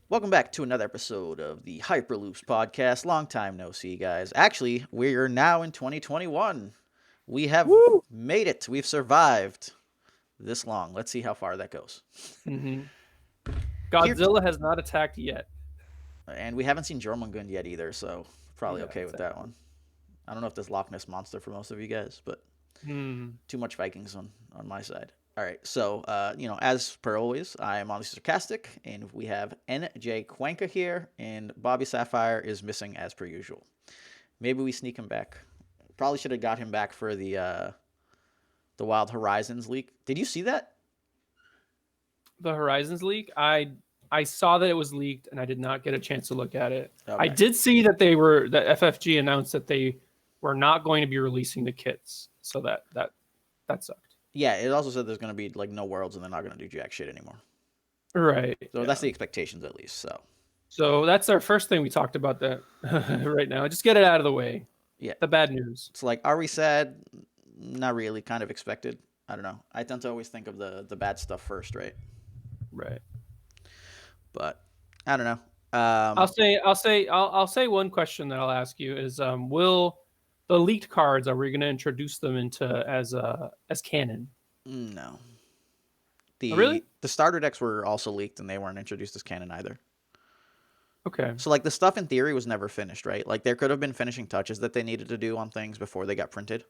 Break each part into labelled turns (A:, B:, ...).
A: Welcome back to another episode of the Hyperloops podcast. Long time no see, guys. Actually, we're now in 2021. We have
B: Woo!
A: made it. We've survived this long. Let's see how far that goes.
B: hmm
A: Here,
B: Godzilla has not attacked yet.
A: and we haven't seen Jormungand yet either, so probably
B: Yeah,
A: okay with that
B: exactly.
A: one. I don't know if there's Loch Ness monster for most of you guys, but
B: Hmm.
A: too much Vikings on my side. All right, so as per always, I am honestly sarcastic, and we have NJ Cuenca here, and Bobby Sapphire is missing as per usual. Maybe we sneak him back. Probably should have got him back for the Wild Horizons leak. Did you see that?
B: The Horizons leak. I saw that it was leaked, and I did not get a chance to look at it. I
A: Okay.
B: did see that that FFG announced that they were not going to be releasing the kits, so that sucked.
A: Yeah, it also said there's gonna be like no worlds and they're not gonna do jack shit anymore.
B: Right.
A: So that's
B: Yeah.
A: the expectations at least. So
B: So that's our first thing we talked about that right now. Just get it out of the way.
A: yeah,
B: The bad news.
A: it's like, are we sad? Not really. Kind of expected. I don't know. I tend to always think of the bad stuff first, right?
B: Right.
A: But I don't know.
B: I'll say one question that I'll ask you is will the leaked cards, are we going to introduce them into as canon?
A: No.
B: Oh, really?
A: The starter decks were also leaked and they weren't introduced as canon either.
B: Okay.
A: So like the stuff in theory was never finished, right? Like there could have been finishing touches that they needed to do on things before they got printed.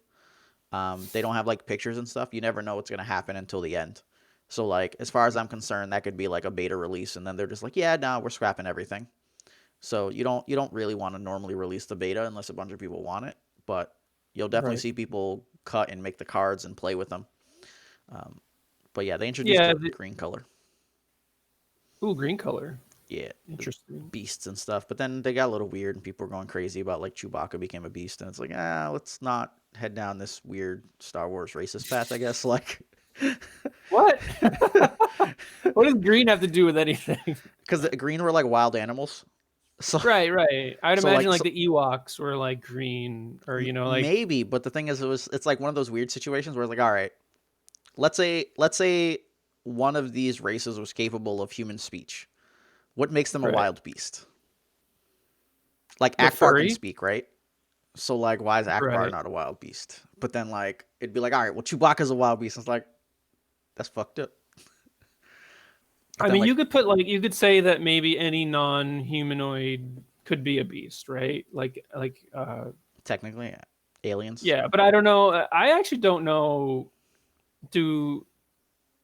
A: They don't have like pictures and stuff. You never know what's gonna happen until the end. So like as far as I'm concerned, that could be like a beta release, and then they're just like, yeah, no, we're scrapping everything. So you don't really want to normally release the beta unless a bunch of people want it, but you'll definitely
B: Right.
A: see people cut and make the cards and play with them. Um, but yeah, they introduced
B: Yeah.
A: the green color.
B: Ooh, green color.
A: Yeah, the
B: Interesting.
A: beasts and stuff. But then they got a little weird, and people were going crazy about like Chewbacca became a beast, and it's like, let's not head down this weird Star Wars racist path, I guess. Like,
B: What? What does green have to do with anything?
A: because the green were like wild animals. So,
B: Right, right. I'd
A: so
B: imagine
A: like,
B: like
A: so
B: the Ewoks were like green, or like
A: maybe. But the thing is, it's like one of those weird situations where it's like, all right, let's say one of these races was capable of human speech. What makes them a
B: right.
A: wild beast? Like
B: The
A: Akbar can
B: furry.
A: speak, right? So like, why is Akbar
B: Right.
A: not a wild beast? But then like, it'd be like, all right, well, Chewbacca's a wild beast. It's like, that's fucked up. But
B: I
A: then
B: mean,
A: like,
B: you could say that maybe any non-humanoid could be a beast, right?
A: technically, aliens.
B: Yeah, but I don't know. I actually don't know. Do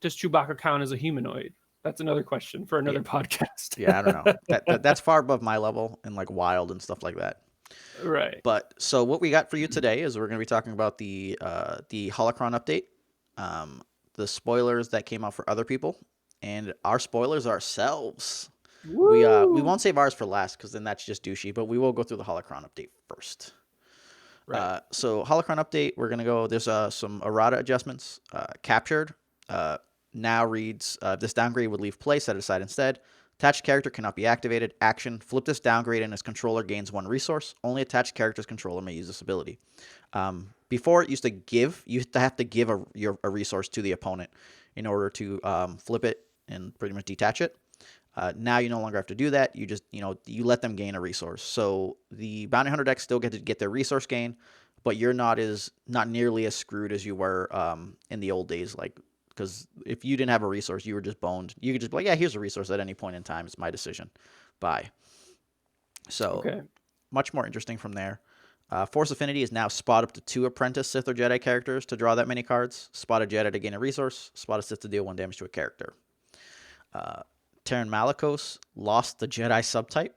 B: does Chewbacca count as a humanoid? That's another question for
A: Yeah,
B: another podcast.
A: yeah, I don't know. That's far above my level and like wild and stuff like that.
B: Right.
A: But so what we got for you today is we're going to be talking about the Holocron update, um, the spoilers that came out for other people, and our spoilers ourselves. We
B: Woo!
A: won't save ours for last because then that's just douchey. But we will go through the Holocron update first.
B: Right.
A: So Holocron update, we're gonna go. There's some errata adjustments. Captured now reads this downgrade would leave play. Set it aside instead. Attached character cannot be activated. Action: flip this downgrade and his controller gains one resource. Only attached character's controller may use this ability. Before it used to give, you used to have to give a resource to the opponent in order to flip it and pretty much detach it. Now you no longer have to do that. You just you let them gain a resource. So the bounty hunter decks still get to get their resource gain, but you're not nearly as screwed as you were in the old days. Like because if you didn't have a resource, you were just boned. You could just be like, yeah, here's a resource at any point in time. It's my decision. Bye. So
B: Okay.
A: much more interesting from there. Force Affinity is now spot up to 2 Apprentice, Sith, or Jedi characters to draw that many cards. Spot a Jedi to gain a resource. Spot a Sith to deal 1 damage to a character. Uh, Terran Malicos lost the Jedi subtype,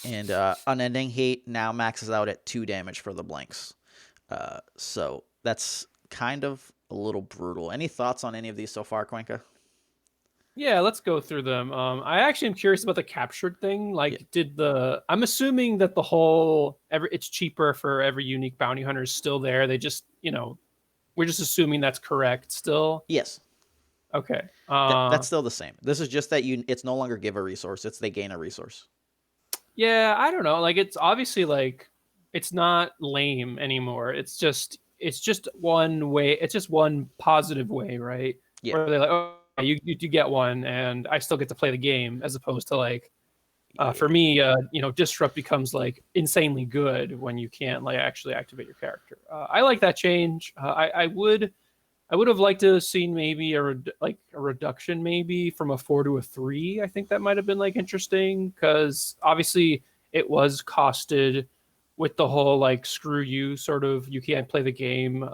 A: and Unending Hate now maxes out at 2 damage for the blanks. So that's kind of a little brutal. Any thoughts on any of these so far, Cuenca?
B: Yeah, let's go through them. I actually am curious about the captured thing.
A: Yeah.
B: I'm assuming that the whole it's cheaper for every unique bounty hunter is still there. They just, we're just assuming that's correct still.
A: Yes.
B: Okay.
A: That's still the same. This is just that it's no longer give a resource, it's they gain a resource.
B: Yeah, I don't know. Like it's obviously like it's not lame anymore. It's just one way. It's just one positive way, right?
A: Yeah.
B: Where they're like, you do get one, and I still get to play the game as opposed to like for
A: Yeah.
B: me, disrupt becomes like insanely good when you can't like actually activate your character. I like that change. I would have liked to have seen maybe like a reduction maybe from a 4 to a 3. I think that might have been like interesting because obviously it was costed with the whole like screw you sort of you can't play the game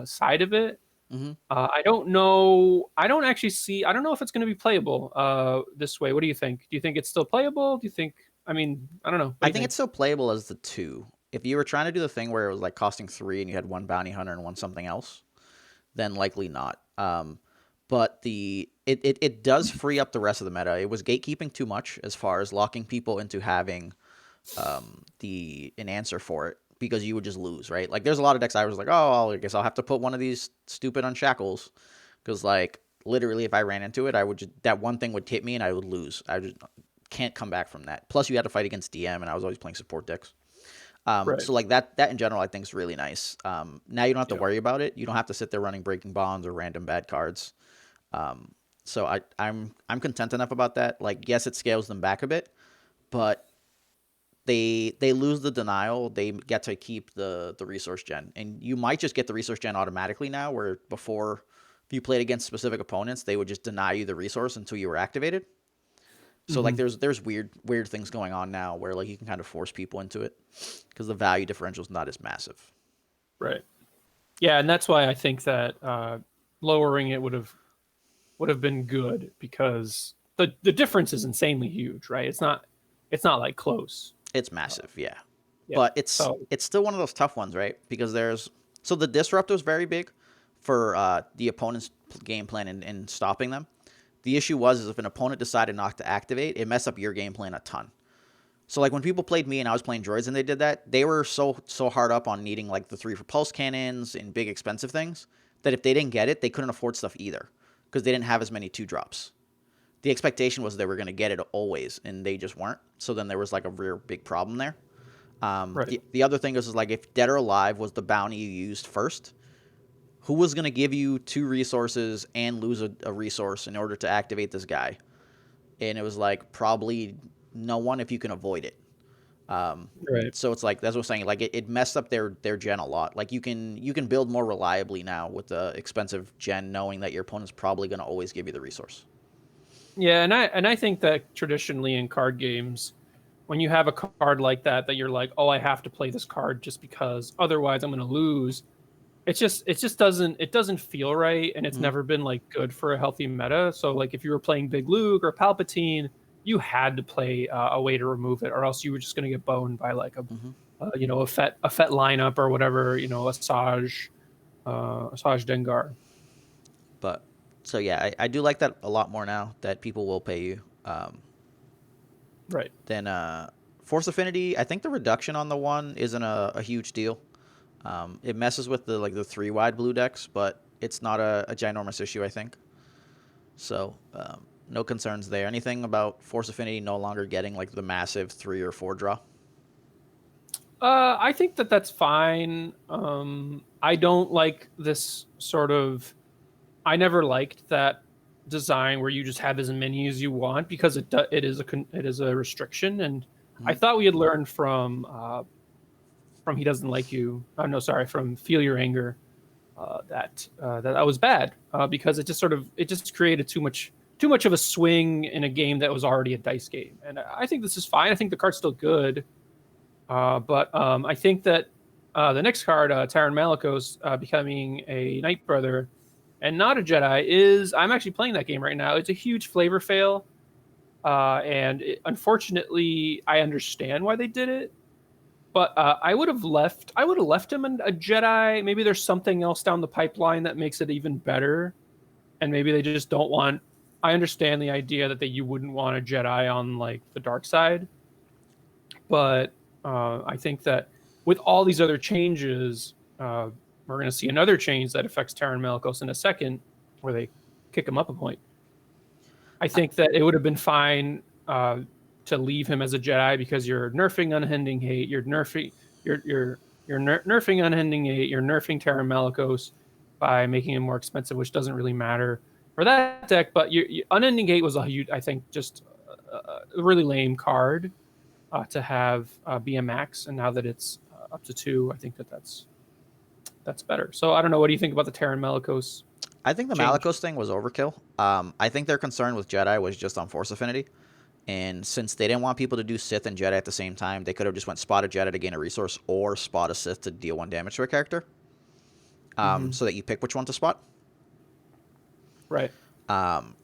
B: side of it.
A: Hmm.
B: I don't know. I don't actually see. I don't know if it's going to be playable this way. What do you think? Do you think it's still playable? Do you think? I mean, I don't know. What do
A: I
B: you
A: think it's
B: think?
A: still playable as the two. If you were trying to do the thing where it was like costing three and you had one bounty hunter and one something else, then likely not. But it does free up the rest of the meta. It was gatekeeping too much as far as locking people into having an answer for it because you would just lose, right? Like there's a lot of decks I was like, oh, I guess I'll have to put one of these stupid unshackles because like literally if I ran into it, I would just that one thing would hit me and I would lose. I just can't come back from that. Plus you had to fight against DM and I was always playing support decks.
B: Right.
A: So like that in general I think is really nice. Now you don't have to
B: Yeah.
A: worry about it. You don't have to sit there running breaking bonds or random bad cards. So I'm content enough about that. Like yes, it scales them back a bit, but they lose the denial. They get to keep the resource gen, and you might just get the resource gen automatically now. Where before, if you played against specific opponents, they would just deny you the resource until you were activated. So like
B: Hmm.
A: there's weird things going on now where like you can kind of force people into it because the value differential is not as massive.
B: Right. Yeah, and that's why I think that lowering it would have been good because the difference is insanely huge, right? It's not like close.
A: It's massive, yeah,
B: Yeah.
A: but
B: So
A: it's still one of those tough ones, right? Because there's so the disruptor is very big for the opponent's game plan and stopping them. The issue was is if an opponent decided not to activate, it messed up your game plan a ton. So like when people played me and I was playing droids and they did that, they were so hard up on needing like the 3 for pulse cannons and big expensive things that if they didn't get it, they couldn't afford stuff either because they didn't have as many 2 drops. The expectation was they were going to get it always and they just weren't. So then there was like a real big problem there.
B: right.
A: The other thing is like if Dead or Alive was the bounty you used first, who was going to give you 2 resources and lose a resource in order to activate this guy? And it was like probably no one if you can avoid it. Um,
B: Right.
A: so it's like that's what I'm saying. Like it messed up their gen a lot. Like you can build more reliably now with the expensive gen, knowing that your opponent's probably going to always give you the resource.
B: Yeah, and I think that traditionally in card games, when you have a card like that you're like, oh, I have to play this card just because otherwise I'm going to lose. It just doesn't feel right, and it's
A: Mm-hmm.
B: never been like good for a healthy meta. So like if you were playing Big Luke or Palpatine, you had to play a way to remove it, or else you were just going to get boned by like
A: Mm-hmm.
B: a Fet lineup or whatever, a Saj Dengar.
A: But so yeah, I do like that a lot more now that people will pay you.
B: Right.
A: Then Force Affinity, I think the reduction on the one isn't a huge deal. It messes with the 3 wide blue decks, but it's not a ginormous issue, I think. So no concerns there. Anything about Force Affinity no longer getting like the massive 3 or 4 draw?
B: I think that that's fine. I don't like this sort of. I never liked that design where you just have as many as you want because it is a restriction, and I
A: Mm-hmm.
B: thought we had learned from He Doesn't Like You. Oh no, sorry, from Feel Your Anger. That was bad because it just created too much of a swing in a game that was already a dice game, and I think this is fine. I think the card's still good. But I think that the next card, Taran Malikos, becoming a Night Brother and not a Jedi, is I'm actually playing that game right now. It's a huge flavor fail, unfortunately, I understand why they did it. But I would have left him a Jedi. Maybe there's something else down the pipeline that makes it even better, and maybe they just don't want. I understand the idea that you wouldn't want a Jedi on like the dark side, but I think that with all these other changes, we're going to see another change that affects Taran Malikos in a second, where they kick him up a point. I think that it would have been fine to leave him as a Jedi because you're nerfing Unending Hate, nerfing Unending Hate, you're nerfing Taran Malikos by making him more expensive, which doesn't really matter. for that deck. But Unending Gate was a huge, I think, just a really lame card to have be a max, and now that it's up to 2, I think that's better. So I don't know. What do you think about the Terran Malicos
A: I think the
B: change?
A: Malicos thing was overkill. I think their concern with Jedi was just on Force Affinity. And since they didn't want people to do Sith and Jedi at the same time, they could have just went spot a Jedi to gain a resource or spot a Sith to deal 1 damage to a character.
B: Mm-hmm.
A: So that you pick which one to spot.
B: Right.
A: Um,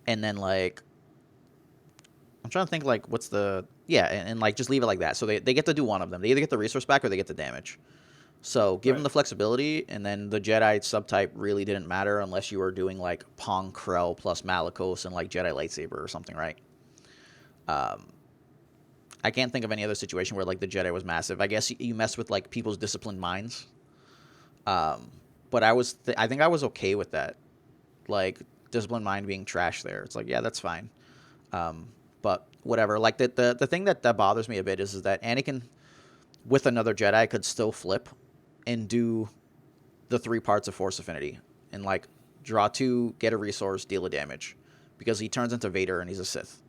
A: and then, like, I'm trying to think, like, what's the... Yeah, and like, just leave it like that. So they get to do one of them. They either get the resource back or they get the damage. So give them
B: Right.
A: the flexibility, and then the Jedi subtype really didn't matter unless you were doing, like, Pong Krell plus Malicos and, like, Jedi Lightsaber or something, right? I can't think of any other situation where, like, the Jedi was massive. I guess you mess with, like, people's disciplined minds. But I think I was okay with that. Like, disciplined mind being trash there. It's like, yeah, that's fine. But whatever. Like, the thing that bothers me a bit is that Anakin with another Jedi could still flip and do the 3 parts of Force Affinity and, like, draw 2, get a resource, deal a damage, because he turns into Vader and he's a Sith.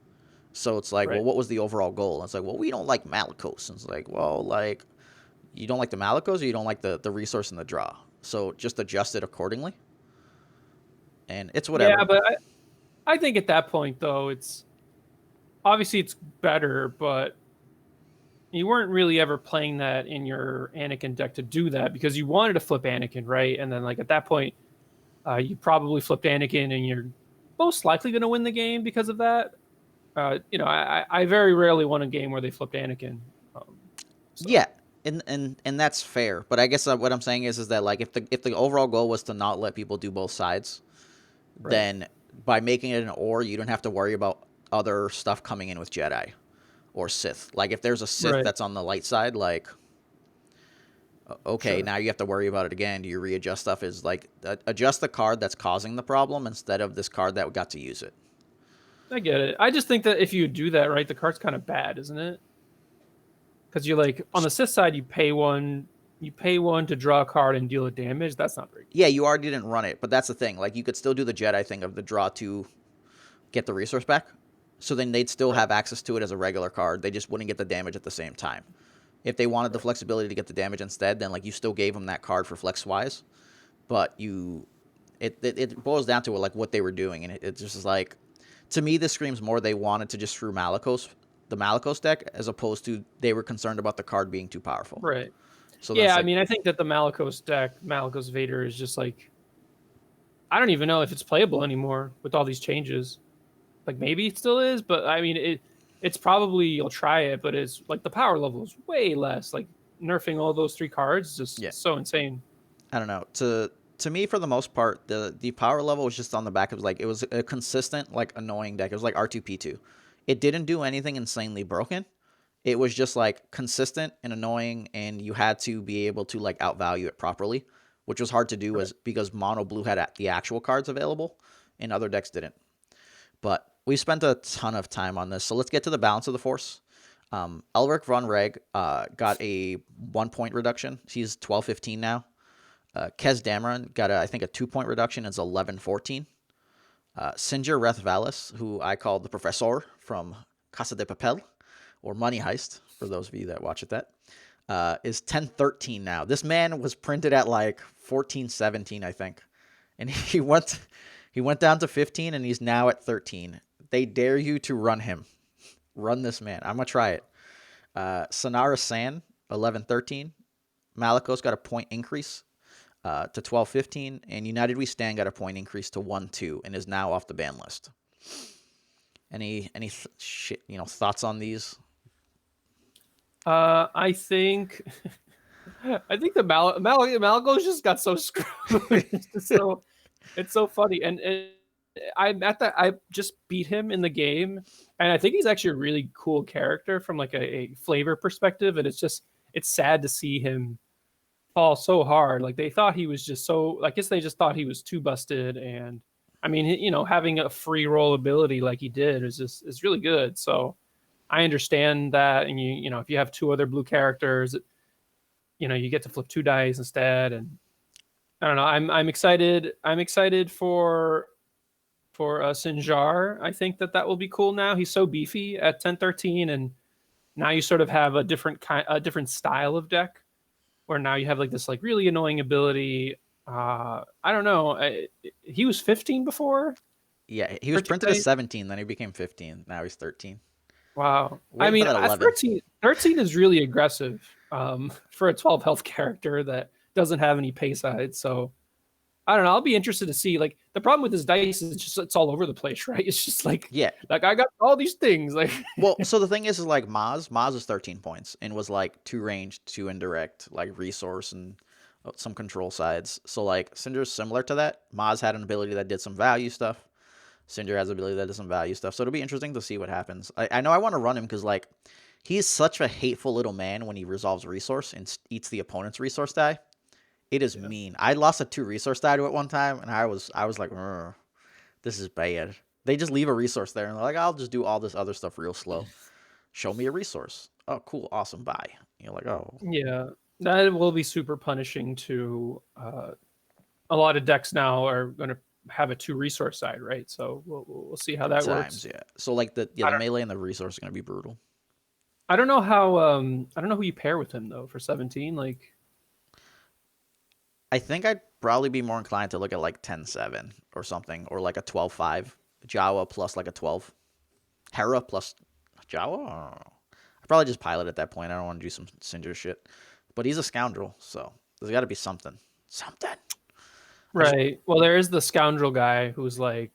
A: So it's like, well,
B: Right.
A: what was the overall goal? And it's like, well, we don't like Malicos. And it's like, well, like, you don't like the Malicos or you don't like the resource and the draw. So just adjust it accordingly. And it's
B: Yeah,
A: whatever.
B: but I think at that point though, it's obviously it's better, but you weren't really ever playing that in your Anakin deck to do that because you wanted to flip Anakin, right? And then like at that point, you probably flipped Anakin, and you're most likely going to win the game because of that. I very rarely won a game where they flipped Anakin. Um, so
A: Yeah. And that's fair. But I guess what I'm saying is that, like, if the overall goal was to not let people do both sides,
B: right,
A: then by making it an or, you don't have to worry about other stuff coming in with Jedi or Sith. Like, if there's a Sith
B: right,
A: that's on the light side, like, okay,
B: sure,
A: now you have to worry about it again. Do you readjust stuff? Is like, adjust the card that's causing the problem instead of this card that got to use it.
B: I get it. I just think that if you do that, right, the card's kind of bad, isn't it? Because you're like on the Sith side, you pay one to draw a card and deal a damage. That's not very good.
A: Yeah, you already didn't run it, but that's the thing. Like, you could still do the Jedi thing of the draw to get the resource back. So then they'd still
B: Right,
A: have access to it as a regular card. They just wouldn't get the damage at the same time. If they wanted the
B: right,
A: flexibility to get the damage instead, then, like, you still gave them that card for flex wise, but it boils down to, like, what they were doing, and it just is like, to me, this screams more they wanted to just screw the Malicos deck, as opposed to they were concerned about the card being too powerful.
B: right.
A: So then
B: Yeah,
A: it's
B: I
A: like,
B: mean, I think that the Malicos deck, Malicos Vader, is just like I don't even know if it's playable anymore with all these changes. Like maybe it still is, but I mean it's probably you'll try it, but it's like the power level is way less. Like nerfing all those 3 cards is just
A: yeah,
B: so insane.
A: I don't know. To me, for the most part, the power level was just on the back of, like, it was a consistent, like, annoying deck. It was like R2P2. It didn't do anything insanely broken. It was just, like, consistent and annoying, and you had to be able to, like, outvalue it properly, which was hard to do
B: Right.
A: as because mono blue had the actual cards available and other decks didn't. But we spent a ton of time on this, so let's get to the balance of the force. Elric von Reg got a 1 point reduction. She's 12-15 now. Kez Dameron got, I think, a 2 point reduction. It's 11-14. Sinjar Reth Valis, who I call the Professor from Casa de Papel, or Money Heist, for those of you that watch it, is 10-13 now. This man was printed at, like, 14-17, I think. And he went down to 15, and he's now at 13. They dare you to run him. Run this man. I'm going to try it. Sonara San, 11-13. Malikos got a point increase to 12-15, and United We Stand got a point increase to 1-2 and is now off the ban list. Any thoughts on these?
B: I think I think the Malagos just got so screwed. It's just so it's so funny, and I'm at that. I just beat him in the game, and I think he's actually a really cool character from like a flavor perspective. And it's sad to see him fall so hard. Like they thought he was just so. I guess they just thought he was too busted. And I mean, having a free roll ability like he did is really good. So I understand that. And if you have 2 other blue characters, you get to flip 2 dice instead. And I don't know. I'm excited. I'm excited for Sinjar. I think that that will be cool. Now he's so beefy at 10-13, and now you sort of have a different style of deck, where now you have like this like really annoying ability. I don't know. He was 15 before.
A: Yeah, he was
B: 13,
A: printed as 17, then he became 15. Now he's 13.
B: wow. I
A: Waiting for
B: mean,
A: that 11.
B: 13 is really aggressive for a 12 health character that doesn't have any pay side. So I don't know. I'll be interested to see. Like the problem with this dice is just it's all over the place, right? It's just
A: Yeah.
B: like I got all these things. Like
A: Well, so the thing is like Maz is 13 points and was like 2 range, 2 indirect, like resource and some control sides. So like Cinder's similar to that. Maz had an ability that did some value stuff. Cinder has an ability that does some value stuff. So it'll be interesting to see what happens. I know I want to run him because like he's such a hateful little man when he resolves resource and eats the opponent's resource die. It is
B: yeah.
A: mean. I lost a 2 resource die to it one time, and I was like, this is bad. They just leave a resource there, and they're like, I'll just do all this other stuff real slow. Show me a resource. Oh, cool, awesome, bye. You're like, oh,
B: Yeah, that will be super punishing to a lot of decks now are going to have a 2 resource side, right? So we'll see how that
A: sometimes,
B: works.
A: yeah. So like
B: I
A: the
B: don't
A: melee and the resource are gonna be brutal.
B: I don't know how I don't know who you pair with him though for 17. Like
A: I think I'd probably be more inclined to look at like 10-7 or something, or like a 12-5. Jawa plus like a 12. Hera plus Jawa? I'd probably just pilot at that point. I don't want to do some Cinder shit. But he's a scoundrel, so there's got to be something. Something. I just
B: right. Well, there is the scoundrel guy who's like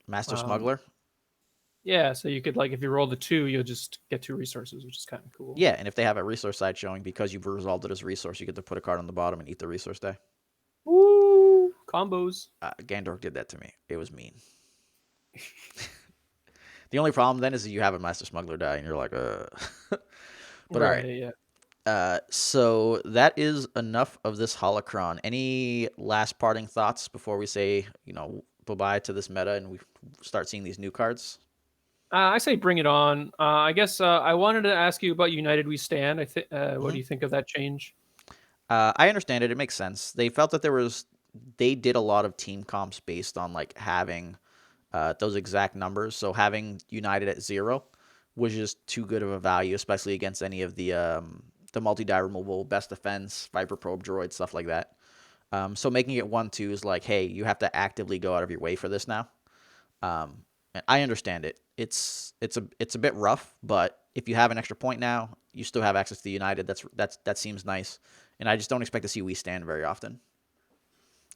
A: Master
B: um
A: Smuggler.
B: yeah, so you could like if you roll the 2, you'll just get 2 resources, which is kind of cool.
A: Yeah, and if they have a resource side showing because you've resolved it as a resource, you get to put a card on the bottom and eat the resource die.
B: Woo! Combos.
A: Gandorf did that to me. It was mean. The only problem then is that you have a Master Smuggler die, and you're like, But all right.
B: Right, yeah.
A: So that is enough of this holocron. Any last parting thoughts before we say, bye-bye to this meta and we start seeing these new cards?
B: I say bring it on. I guess I wanted to ask you about United We Stand. I think. What
A: Hmm.
B: do you think of that change?
A: I understand it. It makes sense. They felt that they did a lot of team comps based on like having those exact numbers. So having United at 0 was just too good of a value, especially against any of the multi-die removal, best defense, Viper Probe Droid, stuff like that. So making it 1-2 is like, hey, you have to actively go out of your way for this now. And I understand it. It's a bit rough, but if you have an extra point now, you still have access to United. That seems nice, and I just don't expect to see we stand very often.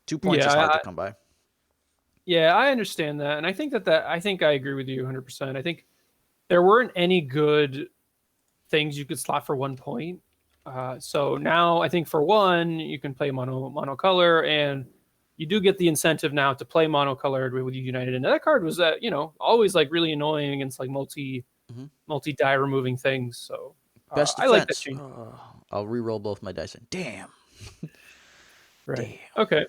A: 2 points
B: Yeah,
A: is hard to come by.
B: yeah, I understand that, and I think that I think I agree with you 100%. I think there weren't any good things you could slot for 1 point. So now I think for one you can play monocolor, and you do get the incentive now to play monocolored with United. And that card was always like really annoying against like
A: Hmm.
B: multi die removing things. So
A: Best
B: I like that
A: defense.
B: change.
A: I'll re-roll both my dice. And damn,
B: Right.
A: damn.
B: Okay.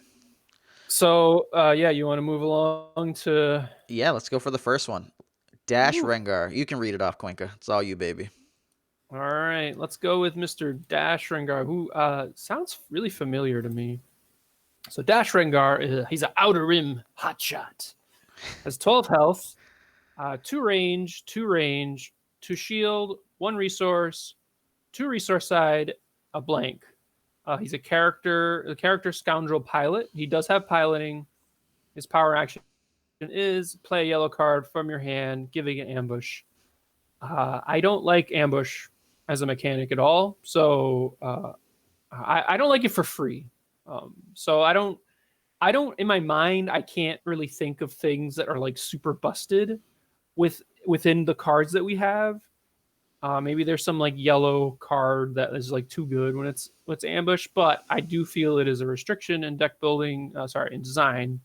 B: So yeah, you want to move along to
A: Yeah, let's go for the first one. Dash
B: Ooh.
A: Rengar. You can read it off, Cuenca. It's all you, baby.
B: All right, let's go with Mr. Dash Rengar, who sounds really familiar to me. So Dash Rengar, he's an outer rim hotshot. Has 12 health, 2 range, 2 range, 2 shield, 1 resource, 2 resource side, a blank. He's the character Scoundrel Pilot. He does have piloting. His power action is play a yellow card from your hand, giving an ambush. I don't like ambush as a mechanic at all, so I don't like it for free. So in my mind I can't really think of things that are like super busted within the cards that we have. Maybe there's some like yellow card that is like too good when it's ambush, but I do feel it is a restriction in deck building. In design.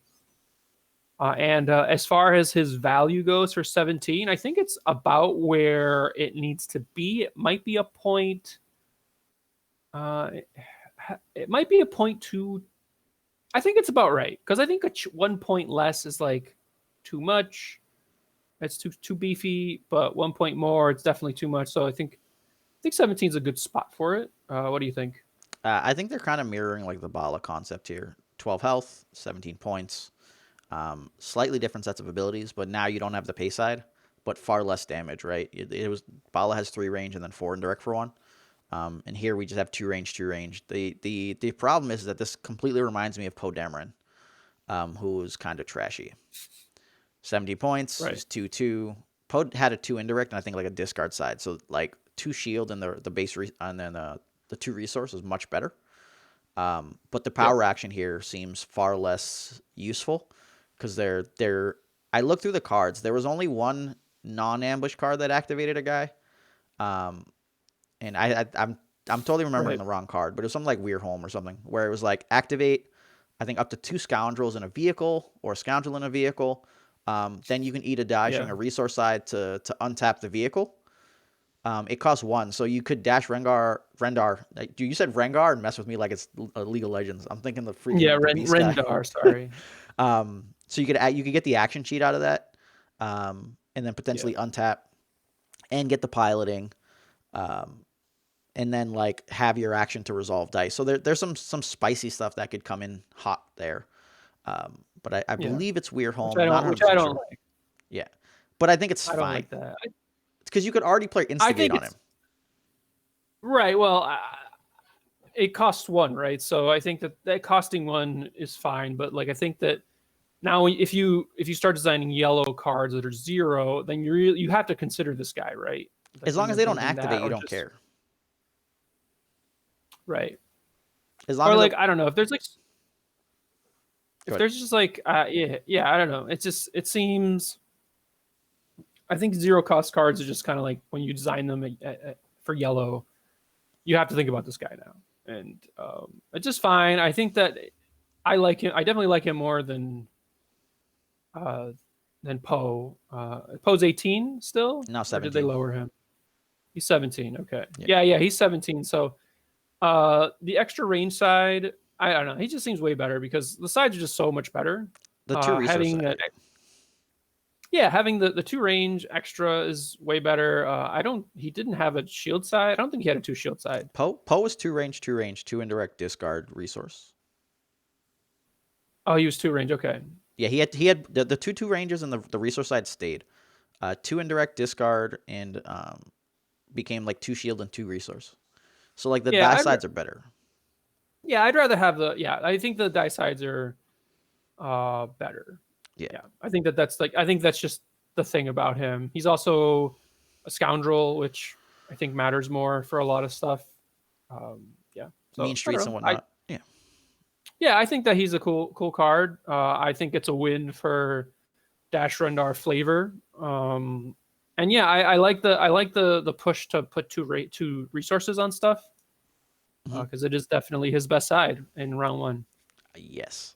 B: And as far as his value goes for 17, I think it's about where it needs to be. It might be a point. It might be a point two. I think it's about right because I think 1 point less is like too much. It's too beefy, but 1 point more, it's definitely too much. So I think 17 is a good spot for it. What do you think?
A: I think they're kind of mirroring like the Bala concept here. 12 health, 17 points. Slightly different sets of abilities, but now you don't have the pay side, but far less damage, right? It was Bala has 3 range and then 4 indirect for 1. And here we just have 2 range, 2 range. The problem is that this completely reminds me of Poe Dameron, who's kind of trashy. 70 points,
B: Right.
A: he's 2-2. Poe had a 2 indirect and I think like a discard side. So like 2 shield and the base and then the 2 resource is much better. But the
B: Yep.
A: power action here seems far less useful because they're. I looked through the cards. There was only one non-ambush card that activated a guy, and I'm totally remembering
B: Right.
A: the wrong card, but it was something like Weird Home or something where it was like activate. I think up to 2 scoundrels in a vehicle or a scoundrel in a vehicle. Then you can eat a dashing
B: Yeah.
A: a resource side to untap the vehicle. It costs 1, so you could dash Rendar. You said Rengar and mess with me like it's League of Legends. I'm thinking the
B: Yeah.
A: freaking the Beast guy.
B: Rendar. Sorry.
A: So you could get the action sheet out of that, and then
B: Yeah.
A: potentially untap and get the piloting, and then like have your action to resolve dice. So there's some spicy stuff that could come in hot there. But I
B: Yeah.
A: believe it's Weird
B: Which
A: Home.
B: I
A: Not
B: don't.
A: 100
B: Which I
A: percent
B: don't
A: sure.
B: like.
A: Yeah, but I think it's
B: I don't
A: fine
B: like that.
A: because you could already play
B: I
A: Instigate
B: think
A: on him.
B: it's right. Well, it costs 1, right? So I think that costing 1 is fine. But like I think that now if you start designing yellow cards that are 0, then you have to consider this guy, right? Like
A: As
B: when
A: long as
B: you're
A: they don't
B: building that,
A: activate, you
B: or
A: don't
B: just
A: care.
B: right.
A: As long
B: Or
A: as
B: like I don't know if there's like
A: go
B: if
A: ahead.
B: there's just like I don't know. It seems I think 0 cost cards are just kind of like when you design them for yellow, you have to think about this guy now, and it's just fine. I think that I like him. I definitely like him more uh, than Poe. Poe's 18 still,
A: Now
B: or did they
A: 17.
B: lower him? He's 17. Okay,
A: Yeah.
B: yeah, he's 17. So the extra range side, I don't know. He just seems way better because the sides are just so much better.
A: The 2 resource
B: Having
A: side.
B: that, yeah, having the 2 range extra is way better. I don't. He didn't have a shield side. I don't think he had a 2 shield side.
A: Poe was 2 range, 2 range, 2 indirect discard resource.
B: Oh, he was 2 range. Okay.
A: Yeah, he had the 2 ranges and the resource side stayed. 2 indirect discard and became like 2 shield and 2 resource. So like the
B: Yeah,
A: die sides are better.
B: I'd rather have the. Yeah, I think the die sides are better.
A: Yeah.
B: Yeah, I think that's just the thing about him. He's also a scoundrel, which I think matters more for a lot of stuff. Yeah,
A: Mean
B: so I
A: streets
B: don't
A: and
B: know.
A: whatnot. Yeah.
B: Yeah, I think that he's a cool card. I think it's a win for Dash Rendar flavor. And yeah, I like the push to put 2 resources on stuff
A: Mhm.
B: because it is definitely his best side in round 1.
A: Yes.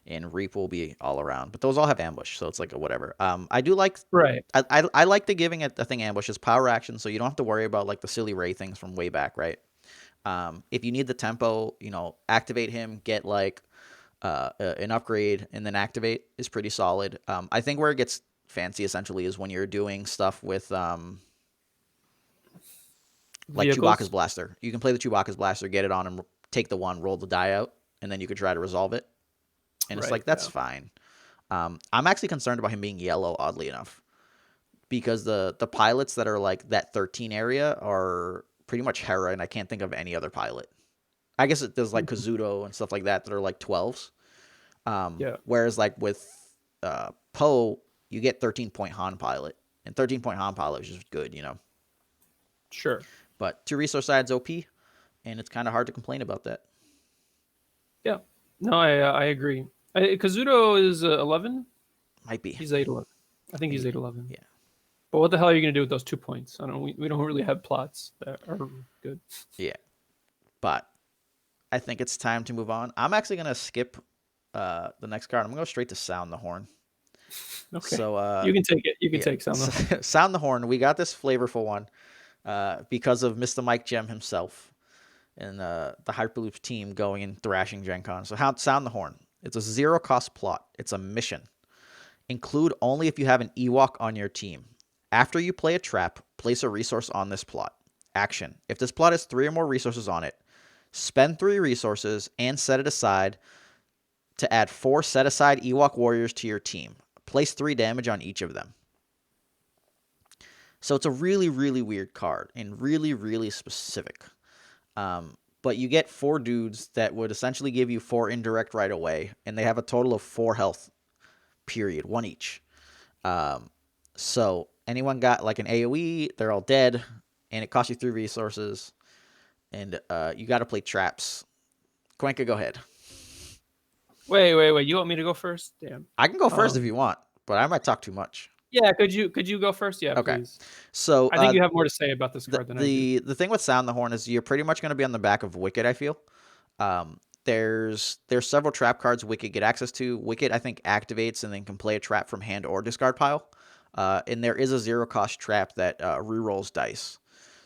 A: And Reap will be all around, but those all have ambush, so it's like a whatever. I do like
B: Right.
A: I like the giving it the thing ambush is power action, so you don't have to worry about like the silly Ray things from way back, right? If you need the tempo, activate him, get like an upgrade, and then activate is pretty solid. I think where it gets fancy essentially is when you're doing stuff with like Chewbacca's
B: Vehicles.
A: blaster. You can play the Chewbacca's blaster, get it on him, take the 1, roll the die out, and then you could try to resolve it. And it's
B: Right.
A: like that's
B: Yeah.
A: fine. I'm actually concerned about him being yellow, oddly enough, because the pilots that are like that 13 area are pretty much Hera, and I can't think of any other pilot. I guess there's like Kazuto and stuff like that are like 12s.
B: Yeah.
A: Whereas like with Poe, you get 13-point Han pilot, and 13-point Han pilot is just good.
B: Sure.
A: But 2 resource sides OP, and it's kind of hard to complain about that.
B: Yeah. No, I agree. Kazuto is 11.
A: Might be.
B: He's 8-11. I think he's
A: Maybe.
B: 8-11.
A: Yeah.
B: But what the hell are you gonna do with those 2 points? I don't know. We don't really have plots that are good.
A: Yeah. But I think it's time to move on. I'm actually gonna skip the next card. I'm gonna go straight to Sound the Horn.
B: Okay.
A: So
B: You can take it. You can
A: yeah.
B: take some.
A: Sound the Horn. We got this flavorful one because of Mr. Mike Gem himself and the Hyperloops team going and thrashing Gen Con. So Sound the Horn. It's a 0 cost plot. It's a mission. Include only if you have an Ewok on your team. After you play a trap, place a resource on this plot. Action. If this plot has 3 or more resources on it, spend 3 resources and set it aside to add 4 set-aside Ewok warriors to your team. Place 3 damage on each of them. So it's a really, really weird card and really, really specific. But you get 4 dudes that would essentially give you 4 indirect right away, and they have a total of 4 health, period, 1 each. So anyone got like an AoE, they're all dead, and it costs you 3 resources, and you got to play traps. Cuenca, go ahead.
B: Wait. You want me to go first? Damn.
A: I can go first if you want, but I might talk too much.
B: Yeah, could you go first? Yeah,
A: Okay.
B: please.
A: So
B: I think you have more to say about this card than I do.
A: the thing with Sound the Horn is you're pretty much going to be on the back of Wicked, I feel. There's several trap cards Wicked get access to. Wicked, I think, activates and then can play a trap from hand or discard pile. And there is a 0-cost trap that rerolls dice.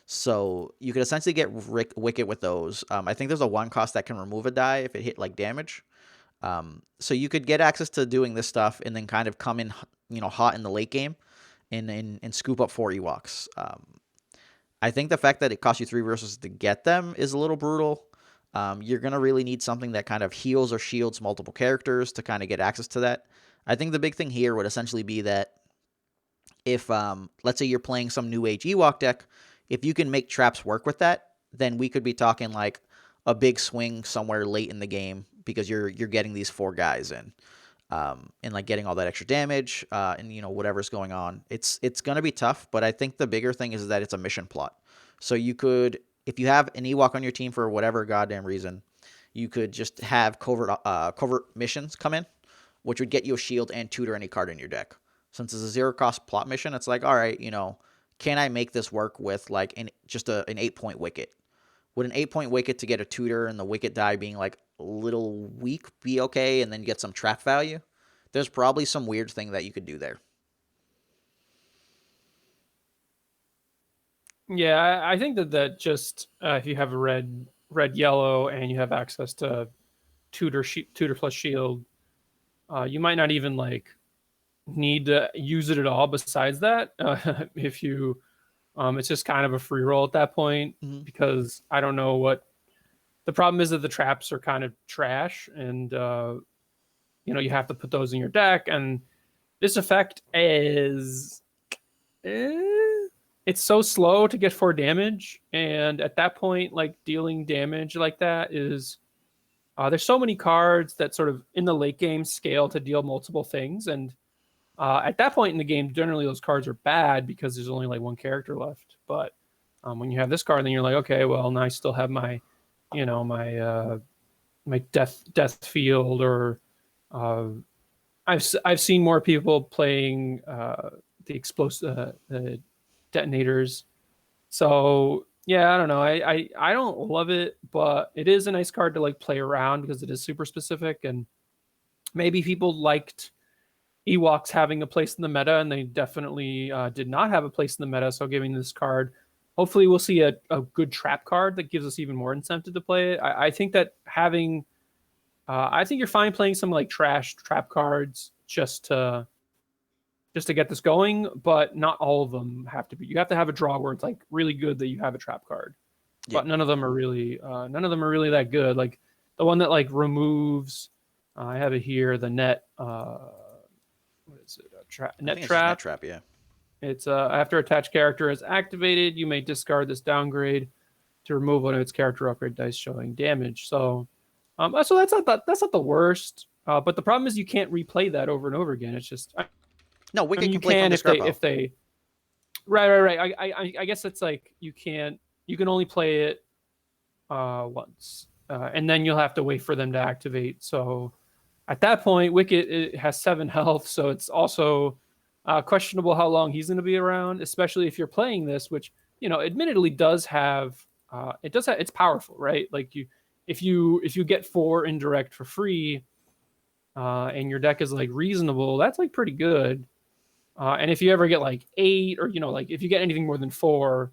A: So you could essentially get Wicked with those. I think there's a 1 cost that can remove a die if it hit like damage. So you could get access to doing this stuff and then kind of come in, hot in the late game and scoop up 4 Ewoks. I think the fact that it costs you 3 resources to get them is a little brutal. You're going to really need something that kind of heals or shields multiple characters to kind of get access to that. I think the big thing here would essentially be that if, let's say you're playing some New Age Ewok deck, if you can make traps work with that, then we could be talking like a big swing somewhere late in the game because you're getting these 4 guys in. And like getting all that extra damage, and whatever's going on, it's gonna be tough. But I think the bigger thing is that it's a mission plot. So you could, if you have an Ewok on your team for whatever goddamn reason, you could just have covert missions come in, which would get you a shield and tutor any card in your deck. Since it's a 0-cost plot mission, it's like, all right, can I make this work with like an 8-point wicket? Would an 8-point wicket to get a tutor and the wicket die being like a little weak be okay, and then get some trap value? There's probably some weird thing that you could do there.
B: Yeah, I think that just if you have a red yellow and you have access to tutor plus shield, you might not even like need to use it at all. Besides that, if you it's just kind of a free roll at that point, because I don't know what the problem is. That the traps are kind of trash, and you have to put those in your deck. And this effect is it's so slow to get 4 damage, and at that point, like dealing damage like that is there's so many cards that sort of in the late game scale to deal multiple things, and at that point in the game, generally those cards are bad because there's only like 1 character left. But when you have this card, then you're like, okay, well, now I still have my, my death field, or I've seen more people playing the explosive detonators. So yeah, I don't know. I don't love it, but it is a nice card to like play around because it is super specific, and maybe people liked Ewoks having a place in the meta, and they definitely did not have a place in the meta. So giving this card, hopefully we'll see a good trap card that gives us even more incentive to play it. I think that having, I think you're fine playing some like trash trap cards just to get this going, but not all of them have to be. You have to have a draw where it's like really good that you have a trap card, but none of them are really that good. Like the one that like removes, I have it here, the net. What is it? Net trap.
A: Net trap, yeah.
B: It's after attached character is activated, you may discard this downgrade to remove one of its character upgrade dice showing damage. So that's not the worst. But the problem is you can't replay that over and over again. It's just
A: no, Wicked
B: you
A: can play
B: can
A: if
B: they right. I guess it's like you can only play it once, and then you'll have to wait for them to activate. So at that point, Wicket it has 7 health, so it's also questionable how long he's going to be around, especially if you're playing this, which admittedly does have it's powerful, right? Like if you get 4 indirect for free, and your deck is like reasonable, that's like pretty good. And if you ever get like 8, or like if you get anything more than 4,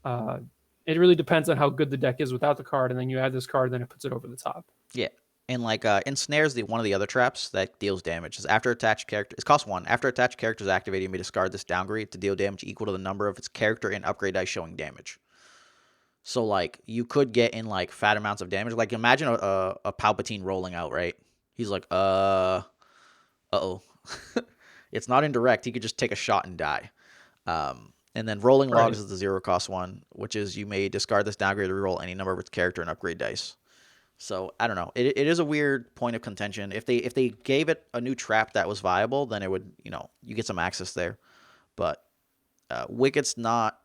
B: it really depends on how good the deck is without the card, and then you add this card, then it puts it over the top.
A: Yeah. And like ensnares, one of the other traps that deals damage is after attached character. It costs 1. After attached character is activated, you may discard this downgrade to deal damage equal to the number of its character and upgrade dice showing damage. So like you could get in like fat amounts of damage. Like imagine a Palpatine rolling out, right? He's like, uh-oh. It's not indirect. He could just take a shot and die. And then rolling logs
B: Right.
A: is the zero cost one, which is you may discard this downgrade to reroll any number of its character and upgrade dice. So I don't know. It is a weird point of contention. If they gave it a new trap that was viable, then it would, you get some access there. But Wicket's not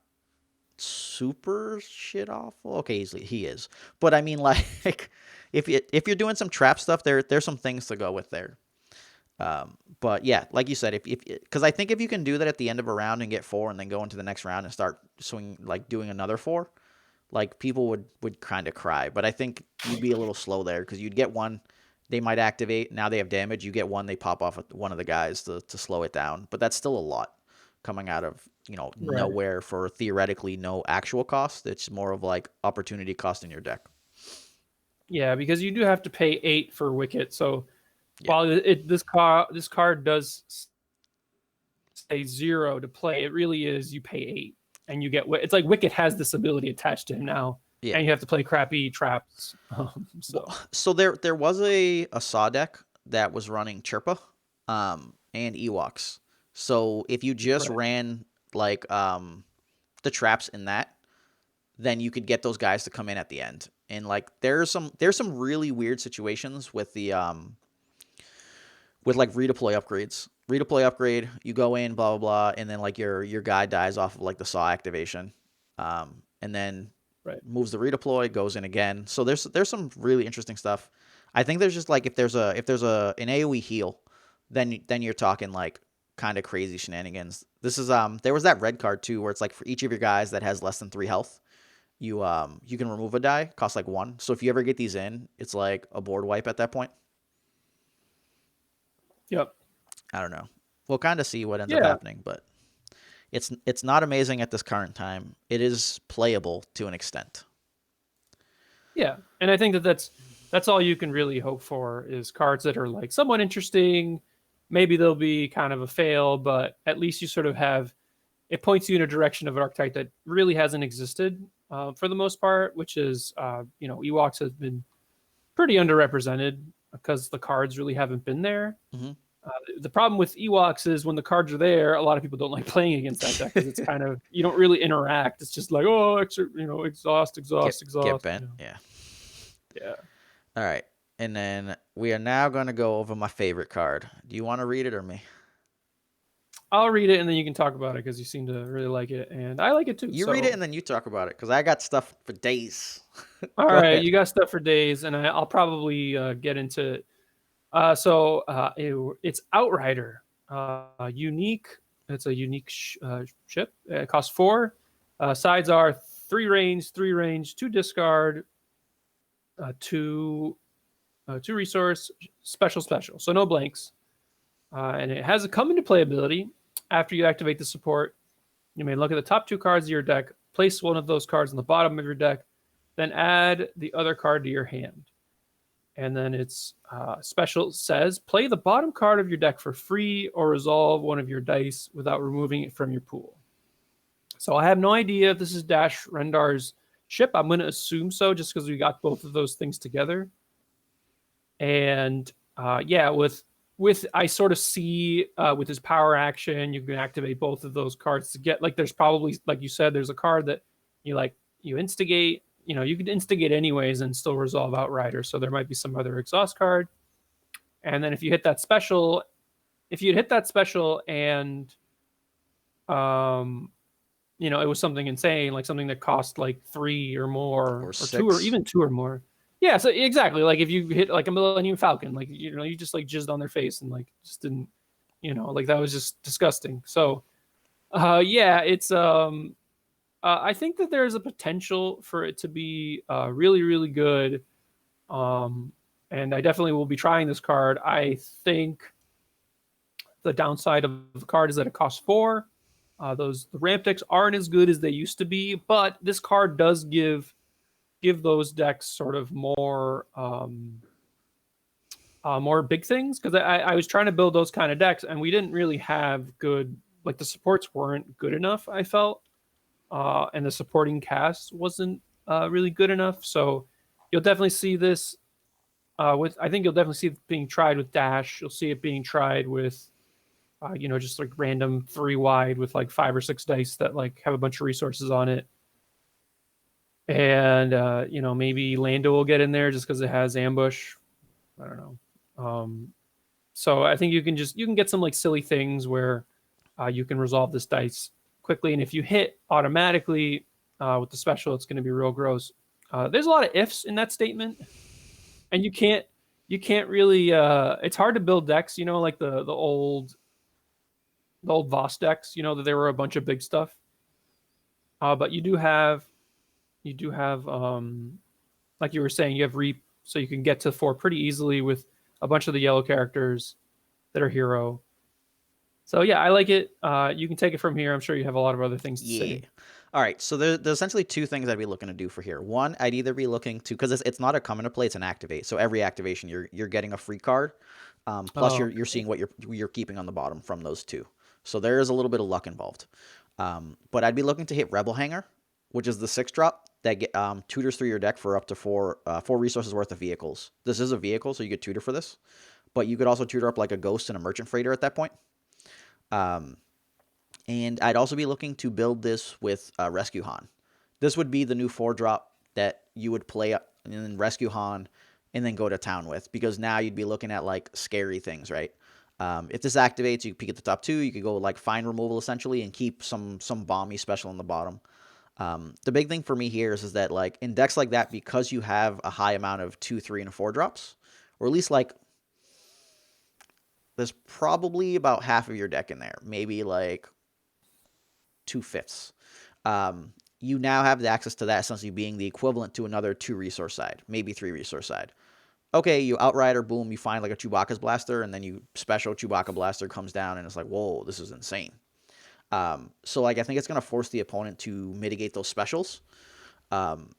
A: super shit awful. Okay, he is. But I mean, like, if you're doing some trap stuff, there's some things to go with there. But yeah, like you said, if because I think if you can do that at the end of a round and get four, and then go into the next round and start swinging, like doing another four, like people would kind of cry. But I think you'd be a little slow there because you'd get one, they might activate. Now they have damage. You get one, they pop off one of the guys to slow it down. But that's still a lot coming out of
B: Right.
A: nowhere for theoretically no actual cost. It's more of like opportunity cost in your deck.
B: Yeah, because you do have to pay 8 for Wicket. So
A: Yeah,
B: while this card does say 0 to play, it really is you pay 8 and you get it's like Wicket has this ability attached to him now,
A: yeah.
B: and you have to play crappy traps.
A: Well,
B: So
A: so there was a saw deck that was running Chirpa, and Ewoks. So if you just
B: right.
A: ran like the traps in that, then you could get those guys to come in at the end. And like there's some really weird situations with like redeploy upgrades. Redeploy upgrade, you go in, blah blah blah, and then like your guy dies off of like the saw activation, and then
B: Right.
A: moves the redeploy, goes in again. So there's some really interesting stuff. I think there's just like if there's an AOE heal, then you're talking like kind of crazy shenanigans. This is there was that red card too where it's like for each of your guys that has less than 3 health, you can remove a die, cost like 1. So if you ever get these in, it's like a board wipe at that point.
B: Yep.
A: I don't know. We'll kind of see what ends up
B: Yeah.
A: happening, but it's not amazing at this current time. It is playable to an extent.
B: Yeah. And I think that that's all you can really hope for is cards that are like somewhat interesting. Maybe they'll be kind of a fail, but at least you sort of have it points you in a direction of an archetype that really hasn't existed for the most part, which is Ewoks have been pretty underrepresented because the cards really haven't been there.
A: Hmm.
B: The problem with Ewoks is when the cards are there, a lot of people don't like playing against that deck because it's kind of you don't really interact. It's just like exhaust,
A: get
B: exhaust,
A: get
B: exhaust.
A: bent. Yeah.
B: Yeah.
A: All right. And then we are now going to go over my favorite card. Do you want to read it or me?
B: I'll read it and then you can talk about it because you seem to really like it and I like it too.
A: You read it
B: So,
A: and then you talk about it because I got stuff for days.
B: all
A: Go
B: right,
A: ahead.
B: you got stuff for days, and I'll probably get into it. It's Outrider, unique. It's a unique ship. It costs 4. Sides are 3 range, 2 discard, 2 resource, special. So no blanks. And it has a come into play ability. After you activate the support, you may look at the top 2 cards of your deck, place one of those cards on the bottom of your deck, then add the other card to your hand. And then its special says play the bottom card of your deck for free or resolve one of your dice without removing it from your pool. So I have no idea if this is Dash Rendar's ship. I'm going to assume so just because we got both of those things together. And yeah, with I sort of see with his power action, you can activate both of those cards to get like there's probably like you said, there's a card that you instigate. You could instigate anyways and still resolve Outrider. So there might be some other exhaust card. And then if you hit that special, if you hit that special and it was something insane, like something that cost like 3 or more,
A: Or
B: or 2, or
A: 6.
B: even 2 or more. Yeah, so exactly. Like if you hit like a Millennium Falcon, like you just like jizzed on their face and like just didn't, like that was just disgusting. So, yeah, it's I think that there's a potential for it to be really, really good. Um, and I definitely will be trying this card. I think the downside of the card is that it costs 4. The ramp decks aren't as good as they used to be, but this card does give those decks sort of more big things because I was trying to build those kind of decks and we didn't really have good like the supports weren't good enough. I felt, and the supporting cast wasn't really good enough. So you'll definitely see this With I think you'll definitely see it being tried with Dash. You'll see it being tried with just like random 3 wide with like 5 or 6 dice that like have a bunch of resources on it. And maybe Lando will get in there just because it has ambush. I don't know. So I think you can get some like silly things where you can resolve this dice quickly, and if you hit automatically with the special, it's going to be real gross. There's a lot of ifs in that statement, and you can't really. It's hard to build decks, like the old Voss decks. That there were a bunch of big stuff, but you do have like you were saying, you have Reap, so you can get to 4 pretty easily with a bunch of the yellow characters that are hero. So yeah, I like it. You can take it from here. I'm sure you have a lot of other things to
A: Yeah.
B: say.
A: All right. So there's essentially two things I'd be looking to do for here. One, I'd either be looking to because it's not a come into play; it's an activate. So every activation, you're getting a free card. Plus,
B: Oh,
A: you're seeing what you're keeping on the bottom from those two. So there is a little bit of luck involved. But I'd be looking to hit Rebel Hanger, which is the 6 drop that get tutors through your deck for up to four resources worth of vehicles. This is a vehicle, so you get tutor for this. But you could also tutor up like a ghost and a merchant freighter at that point. Um, and I'd also be looking to build this with Rescue Han. This would be the new 4 drop that you would play and then Rescue Han and then go to town with, because now you'd be looking at like scary things, right? If this activates, you peek at the top 2. You could go like find removal essentially and keep some bomby special on the bottom. The big thing for me here is that like in decks like that, because you have a high amount of 2, 3, and 4 drops, or at least like there's probably about half of your deck in there, maybe like 2/5. You now have the access to that essentially being the equivalent to another 2 resource side, maybe 3 resource side. Okay, you outrider, boom, you find like a Chewbacca's blaster, and then you special Chewbacca blaster comes down, and it's like, whoa, this is insane. So like I think it's gonna force the opponent to mitigate those specials. Um,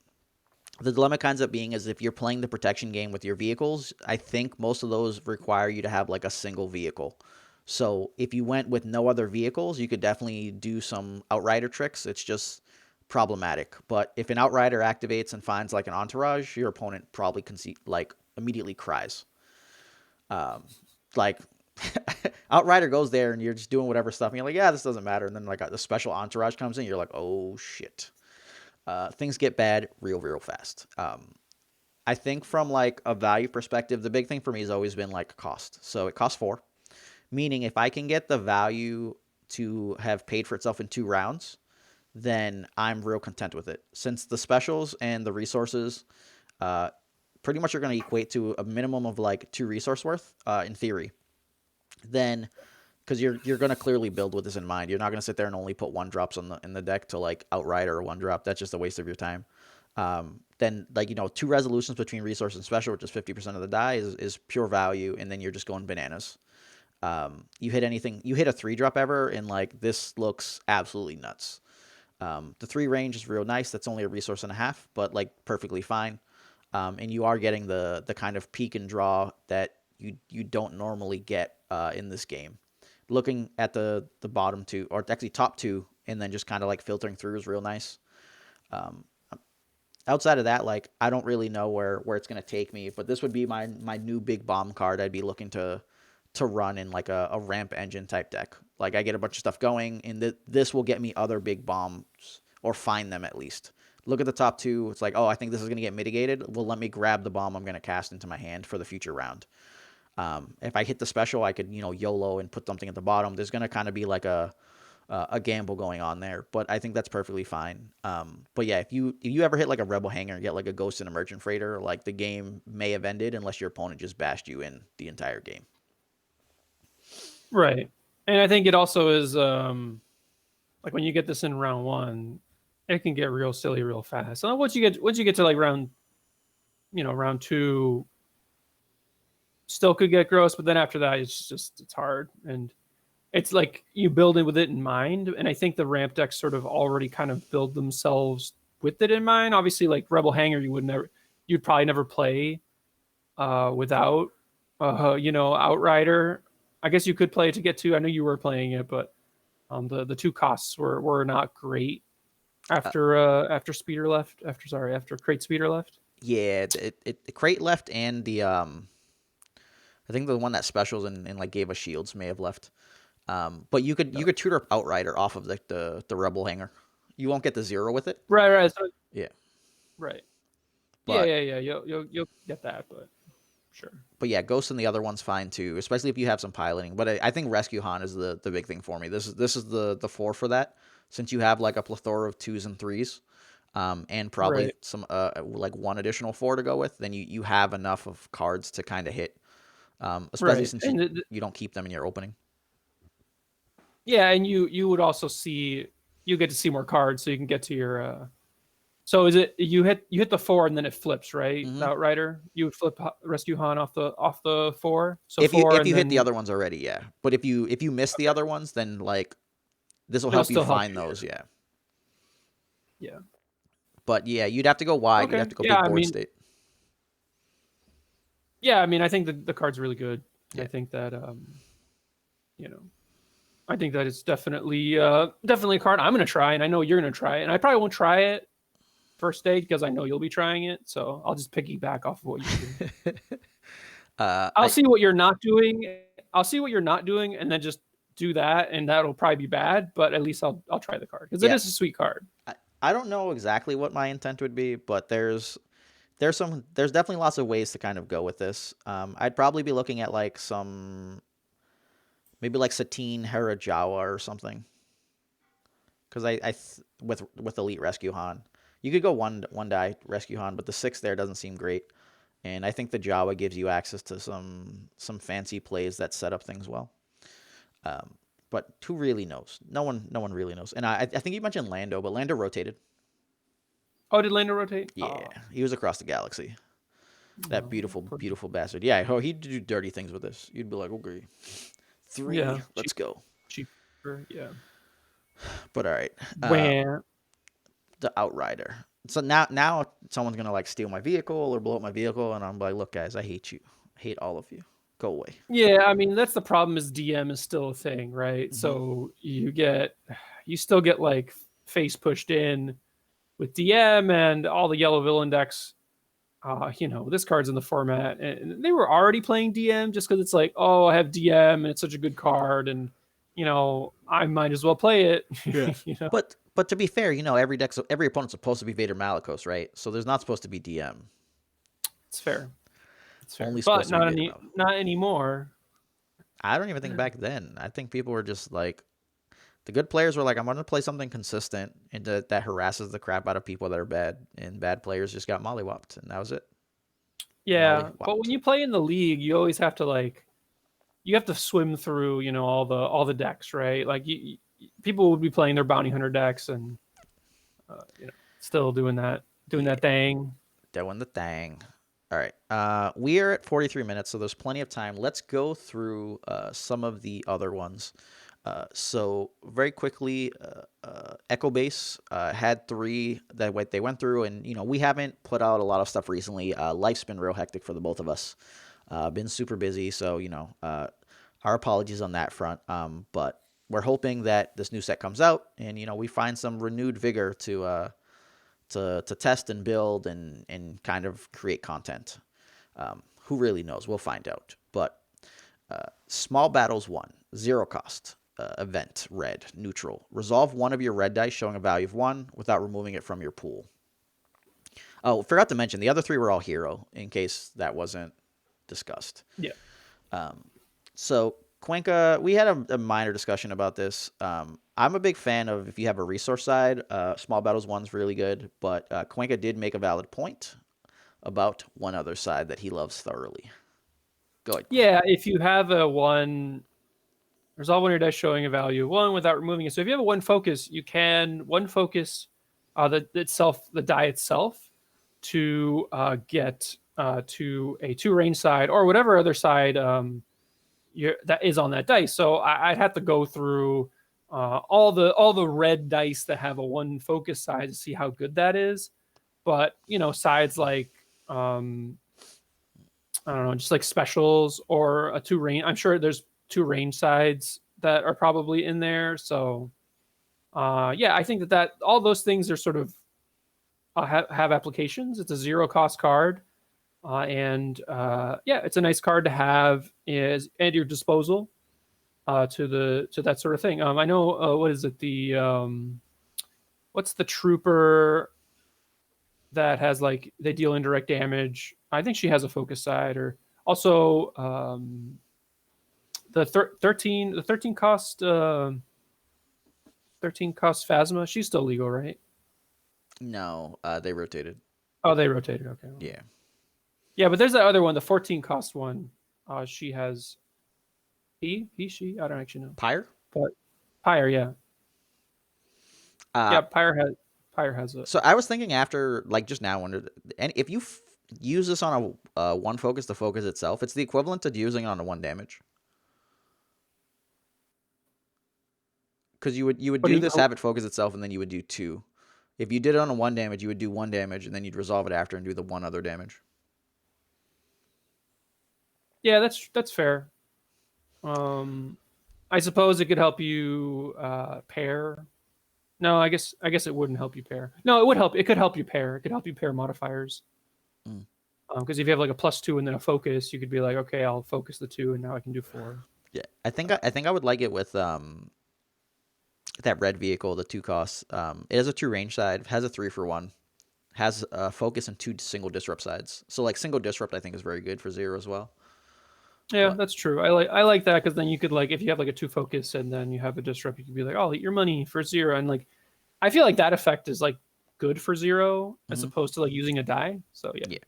A: the dilemma kinds up being is if you're playing the protection game with your vehicles, I think most of those require you to have like a single vehicle. So if you went with no other vehicles, you could definitely do some outrider tricks. It's just problematic. But if an outrider activates and finds like an entourage, your opponent probably like immediately cries. Um, like outrider goes there and you're just doing whatever stuff, and you're like, yeah, this doesn't matter. And then like the special entourage comes in, you're like, oh shit. Things get bad real fast. I think from like a value perspective, the big thing for me has always been like cost. So it costs 4, meaning if I can get the value to have paid for itself in 2 rounds, then I'm real content with it. Since the specials and the resources uh, pretty much are going to equate to a minimum of like 2 resource worth in theory, then because you're going to clearly build with this in mind. You're not going to sit there and only put 1 drops in the deck to like outrider or 1 drop. That's just a waste of your time. Then like 2 resolutions between resource and special, which is 50% of the die, is pure value, and then you're just going bananas. You hit a 3 drop ever, and like this looks absolutely nuts. The 3 range is real nice. That's only a resource and a half, but like perfectly fine. And you are getting the kind of peek and draw that you don't normally get in this game. Looking at the bottom 2, or actually top 2, and then just kind of like filtering through is real nice. Um, Outside of that, like I don't really know where it's gonna take me, but this would be my new big bomb card. I'd be looking to run in like a ramp engine type deck. Like I get a bunch of stuff going, and this will get me other big bombs, or find them at least. Look at the top 2. It's like, oh, I think this is gonna get mitigated. Well, let me grab the bomb I'm gonna cast into my hand for the future round. If I hit the special, I could YOLO and put something at the bottom. There's gonna kind of be like a gamble going on there, but I think that's perfectly fine. But yeah, if you ever hit like a rebel hanger and get like a ghost and a merchant freighter, like the game may have ended unless your opponent just bashed you in the entire game.
B: right. And I think it also is like when you get this in round 1, it can get real silly real fast. So once you get to like round 2, still could get gross, but then after that, it's hard, and it's like you build it with it in mind. And I think the ramp decks sort of already kind of build themselves with it in mind. Obviously, like Rebel Hanger, you'd probably never play without Outrider. I guess you could play it to get to. I know you were playing it, but the 2 costs were not great
A: Uh,
B: after Speeder left. After Crate Speeder left.
A: Yeah, the crate left, and the I think the one that specials and like gave us shields may have left. But you
B: No.
A: could tutor Outrider off of the Rebel hangar. You won't get the 0 with it.
B: Right. So,
A: Yeah,
B: right.
A: but
B: Yeah. You'll get that, but sure.
A: yeah, Ghost and the other one's fine too, especially if you have some piloting. But I think Rescue Han is the big thing for me. This is the four for that, since you have like a plethora of 2s and 3s, and probably
B: Right.
A: some like one additional 4 to go with. Then you have enough of cards to kind of hit, especially
B: Right.
A: since
B: And
A: you don't keep them in your opening.
B: yeah, and you would also see you get to see more cards, so you can get to your. So is it you hit the 4 and then it flips, right?
A: Hmm.
B: The Outrider, you would flip Rescue Han off the 4, so 4
A: If
B: and
A: you hit the
B: then
A: other ones already, yeah. But if you miss the
B: okay,
A: other ones, then like this will
B: it'll
A: help you
B: still help
A: find
B: you.
A: those, yeah.
B: Yeah.
A: But yeah, you'd have to go wide. You'd
B: Okay.
A: have to go big board state.
B: Yeah. I mean, I think the card's really good.
A: Yeah.
B: I think that you know, I think that it's definitely a card I'm gonna try, and I know you're gonna try it, and I probably won't try it first day because I know you'll be trying it. So I'll just piggyback off of what you do. I'll
A: I
B: see what you're not doing. I'll see what you're not doing, and then just do that, and that'll probably be bad. But at least I'll try the card because it
A: yeah.
B: is a sweet card.
A: I don't know exactly what my intent would be, but there's definitely lots of ways to kind of go with this. I'd probably be looking at like some maybe like Satine Harajawa or something. Because with Elite Rescue Han, you could go one die Rescue Han, but the 6 there doesn't seem great. And I think the Jawa gives you access to some fancy plays that set up things well. Um, but who really knows? No one really knows. And I think you mentioned Lando, but Lando rotated.
B: Oh, did Lando rotate?
A: Yeah,
B: Oh,
A: he was across the galaxy. That
B: no,
A: beautiful,
B: poor-
A: beautiful bastard. Yeah, oh, he'd do dirty things with this. You'd be like, okay, 3,
B: yeah,
A: let's go.
B: cheaper. Yeah.
A: But all right,
B: Where?
A: the Outrider. So now someone's gonna like steal my vehicle or blow up my vehicle, and I'm like, look, guys, I hate you. I hate all of you. Go away.
B: Yeah, I mean that's the problem. Is DM is still a thing, right?
A: Hmm.
B: So you still get like face pushed in with DM and all the yellow villain decks. This card's in the format, and they were already playing DM just because it's like, oh, I have DM and it's such a good card, and I might as well play it.
A: Yeah.
B: you know,
A: But to be fair, every opponent's supposed to be Vader Malakos, right? So there's not supposed to be DM.
B: it's fair. It's fair,
A: Only
B: but
A: supposed to be Vader Malakos.
B: not anymore.
A: I don't even think back then. I think people were just like the good players were like, I'm gonna play something consistent and that harasses the crap out of people that are bad, and bad players just got mollywopped, and that was it.
B: Yeah, but when
A: Mollywopped.
B: you play in the league, you always have to you have to swim through all the decks, right? Like people would be playing their bounty hunter decks and still doing
A: Yeah,
B: that thing.
A: doing the thing. All right. We are at 43 minutes, so there's plenty of time. Let's go through some of the other ones. So very quickly, Echo Base had 3 that they went through, and we haven't put out a lot of stuff recently. Life's been real hectic for the both of us. Been super busy, so our apologies on that front. But we're hoping that this new set comes out, and we find some renewed vigor to test and build and kind of create content. Who really knows? We'll find out. But Small Battles 1, 0 cost. Event, red, neutral. Resolve one of your red dice showing a value of 1 without removing it from your pool. Oh, forgot to mention, the other 3 were all hero, in case that wasn't discussed.
B: Yeah.
A: So Cuenca, we had a minor discussion about this. I'm a big fan of if you have a resource side. Small Battles 1's really good, but Cuenca did make a valid point about one other side that he loves thoroughly. Go ahead.
B: Yeah, if you have a 1, resolve one of your dice showing a value of 1 without removing it. So if you have a 1 focus, you can 1 focus the die itself to get to a 2 range side or whatever other side that is on that dice. So I'd have to go through all the red dice that have a 1 focus side to see how good that is. But sides like I don't know, just like specials or a 2 range. I'm sure there's 2 range sides that are probably in there. So yeah, I think that all those things are sort of have applications. It's a 0 cost card, and yeah, it's a nice card to have is at your disposal to that sort of thing. I know what is it what's the trooper that has like they deal indirect damage? I think she has a focus side, or also the 13 cost 13 cost Phasma. She's still legal, right?
A: No, they rotated.
B: Oh, they rotated. Okay.
A: Yeah.
B: Yeah, but there's that other one, the 14 cost one. She has she. I don't actually know,
A: Pyre?
B: but Pyre, yeah,
A: Uh,
B: yeah. Pyre has it.
A: so I was thinking after, like just now, when and if you use this on a one focus, the focus itself, it's the equivalent to using it on a one damage. Because you would
B: What do
A: do
B: you?
A: this, have it focus itself, and then you would do two. If you did it on a one damage, you would do one damage, and then you'd resolve it after and do the one other damage.
B: Yeah, that's fair. I suppose it could help you pair. No, I guess it wouldn't help you pair. No, it would help. It could help you pair. It could help you pair modifiers.
A: Mm.
B: Because if you have like a +2 and then a focus, you could be like, okay, I'll focus the 2, and now I can do 4.
A: Yeah, I think I would like it with that red vehicle, the two costs. It has a two range side, has a 3-for-1, has a focus and two single disrupt sides. So like single disrupt, I think is very good for 0 as well.
B: Yeah,
A: But
B: that's true. I like that because then you could like if you have like a 2 focus and then you have a disrupt, you could be like, oh, I'll eat your money for 0, and like I feel like that effect is like good for 0 as
A: mhm.
B: opposed to like using a die. So yeah.
A: Yeah,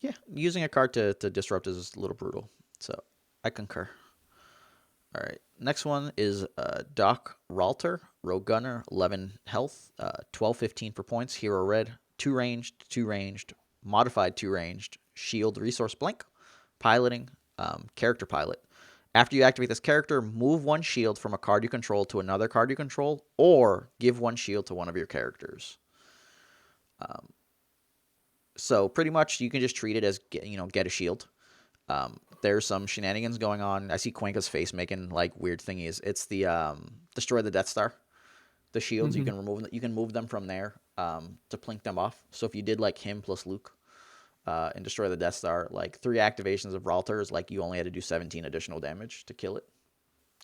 A: yeah, using a card to disrupt is a little brutal. So I concur. All right. Next one is Doc Ralter, Rogue Gunner, 11 health, 12-15 for points, hero red, 2 ranged, modified 2 ranged, shield resource blank, piloting, character pilot. After you activate this character, move one shield from a card you control to another card you control, or give one shield to one of your characters. So pretty much you can just treat it as get a shield. There's some shenanigans going on. I see Cuenca's face making like weird thingies. It's the destroy the Death Star. The shields you
B: Hmm.
A: can remove. You can move them from there to plink them off. So if you did like him plus Luke and destroy the Death Star, like 3 activations of Ralter is like you only had to do 17 additional damage to kill it.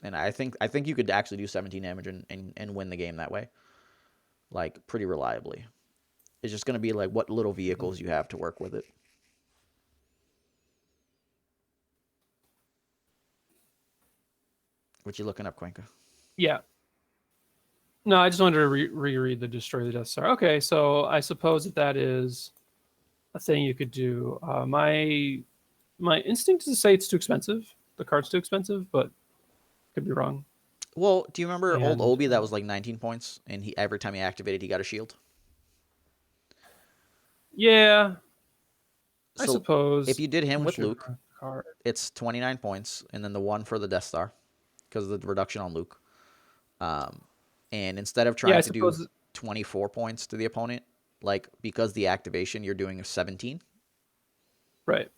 A: And I think you could actually do 17 damage and win the game that way, like pretty reliably. It's just gonna be like what little vehicles you have to work with it. What you looking up, Cuenca?
B: Yeah. No, I just wanted to reread the Destroy the Death Star. Okay, so I suppose that is a thing you could do. My instinct is to say it's too expensive. The card's too expensive, but could be wrong.
A: Well, do you remember old
B: And
A: Obi that was like 19 points, and he every time he activated, he got a shield?
B: yeah, I
A: So if
B: suppose
A: you did
B: I'm
A: him
B: not
A: with
B: sure
A: Luke,
B: card.
A: it's 29 points, and then the one for the Death Star because of the reduction on Luke. Um, and instead of
B: Yeah, I
A: trying to do
B: suppose
A: 24 points to the opponent, like because the activation you're doing 17,
B: right.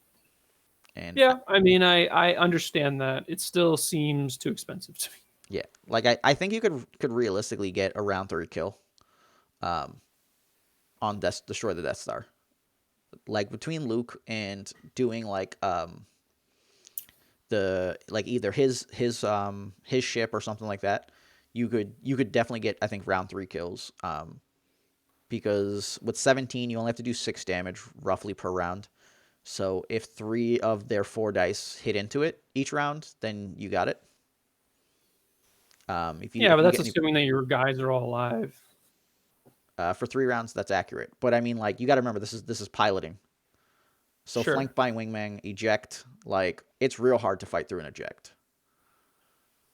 A: and
B: Yeah, I mean, I understand that. It still seems too expensive to me.
A: yeah, like I think you could realistically get a round 3 kill, um, on destroy the Death Star, like between Luke and doing like the like either his ship or something like that, you could definitely get I think round 3 kills. Because with 17 you only have to do 6 damage roughly per round. So if 3 of their 4 dice hit into it each round, then you got it. If you
B: Yeah,
A: if
B: but
A: you
B: that's
A: get any
B: assuming that your guys are all alive.
A: for 3 rounds, that's accurate. But I mean, like you got to remember this is piloting. So
B: Sure,
A: flank by wingman, eject, like it's real hard to fight through an eject.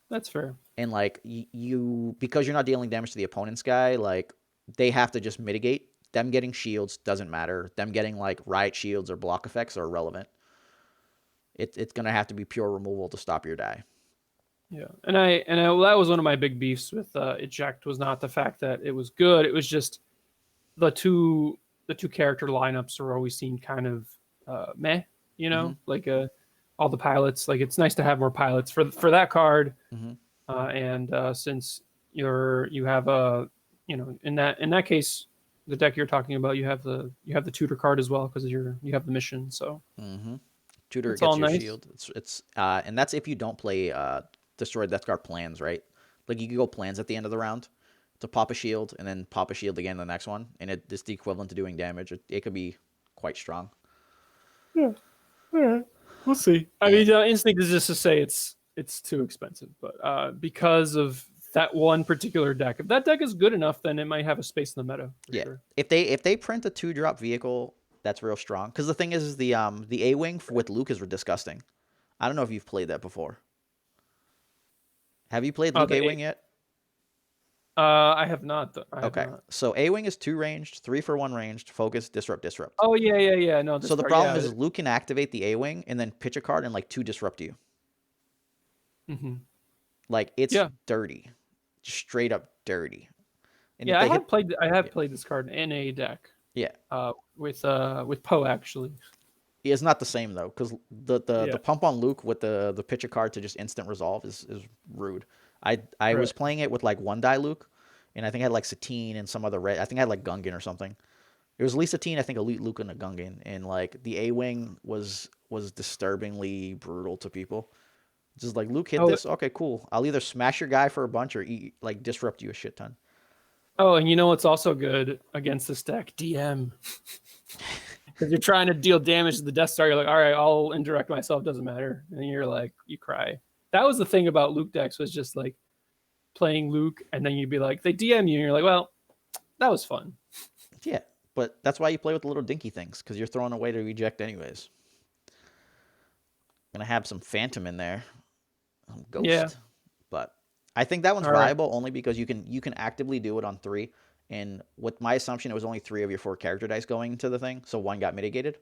B: that's fair.
A: And like you because you're not dealing damage to the opponent's guy, like they have to just mitigate. Them getting shields doesn't matter. Them getting like riot shields or block effects are irrelevant. It's gonna have to be pure removal to stop your die.
B: Yeah, well, that was one of my big beefs with eject was not the fact that it was good. It was just the two character lineups are always seen kind of meh.
A: Mm-hmm.
B: Like all the pilots. Like it's nice to have more pilots for that card.
A: Mm-hmm.
B: And since you have a in that case the deck you're talking about, you have the tutor card as well because you have the mission. So
A: Mm-hmm. Tutor
B: it's all
A: gets your
B: nice.
A: shield. And that's if you don't play Destroy Death Guard plans, right? Like you can go plans at the end of the round to pop a shield and then pop a shield again in the next one, and it's the equivalent to doing damage. It could be quite strong.
B: Yeah. All right. We'll see. I
A: And
B: mean, instinct is just to say it's too expensive, but because of that one particular deck, if that deck is good enough, then it might have a space in the meta for
A: yeah,
B: sure.
A: if they print a 2-drop vehicle, that's real strong. Because the thing is the A wing with Luke is disgusting. I don't know if you've played that before. Have you played Luke
B: The
A: A wing yet?
B: I have not. I have
A: Okay,
B: not.
A: so A wing is 2 ranged, 3 for 1 ranged, focus, disrupt, disrupt.
B: Oh yeah, yeah, yeah. No, this
A: So the
B: card.
A: problem
B: Yeah.
A: is Luke can activate the A wing and then pitch a card and like 2 disrupt you.
B: Mm-hmm.
A: Like it's
B: Yeah.
A: dirty, straight up dirty. And if
B: Yeah,
A: they hit,
B: I have
A: yeah,
B: played this card in a deck.
A: yeah,
B: With Poe actually.
A: it's not the same though because the
B: Yeah.
A: pump on Luke with the pitch a card to just instant resolve is rude. I
B: Right.
A: was playing it with like 1-die Luke, and I think I had like Satine and some other red. I think I had like Gungan or something. It was at least Satine, I think Elite Luke and a Gungan, and like the A wing was disturbingly brutal to people. Just like Luke hit
B: Oh,
A: this, okay, cool. I'll either smash your guy for a bunch or eat, like disrupt you a shit ton.
B: oh, and you know what's also good against this deck? DM. Because you're trying to deal damage to the Death Star, you're like, all right, I'll indirect myself, doesn't matter. And you're like, you cry. That was the thing about Luke decks, was just like playing Luke, and then you'd be like, they DM you, and you're like, well, that was fun.
A: Yeah, but that's why you play with the little dinky things because you're throwing away to reject anyways. Gonna have some Phantom in there,
B: Yeah.
A: Ghost, but I think that one's
B: All right.
A: viable only because you can actively do it on 3. And with my assumption, it was only 3 of your 4 character dice going to the thing, so 1 got mitigated.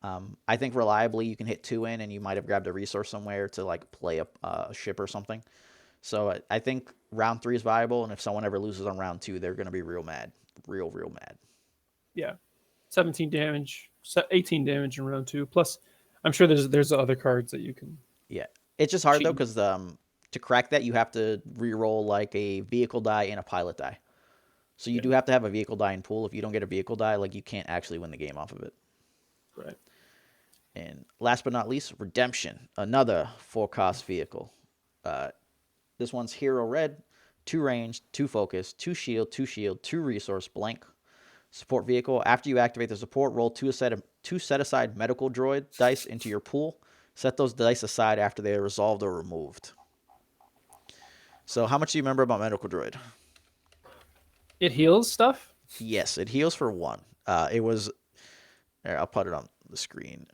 A: I think reliably you can hit 2 in, and you might have grabbed a resource somewhere to like play a ship or something. So I think round 3 is viable, and if someone ever loses on round 2, they're gonna be real mad, real mad.
B: Yeah. 17 damage, 18 damage in round 2. Plus, I'm sure there's other cards that you can
A: Yeah, it's just hard though
B: cheat.
A: because to crack that you have to re-roll like a vehicle die and a pilot die. So you
B: Yeah.
A: do have to have a vehicle die in pool. If you don't get a vehicle die, like you can't actually win the game off of it.
B: Right.
A: And last but not least, Redemption, another 4-cost vehicle. Uh, this one's Hero Red, 2 range, 2 focus, 2 shield, 2 resource, blank. Support vehicle. After you activate the support, roll 2 set aside medical droid dice into your pool. Set those dice aside after they are resolved or removed. So how much do you remember about medical droid?
B: It heals stuff.
A: Yes, it heals for 1. It was. Here, I'll put it on the screen.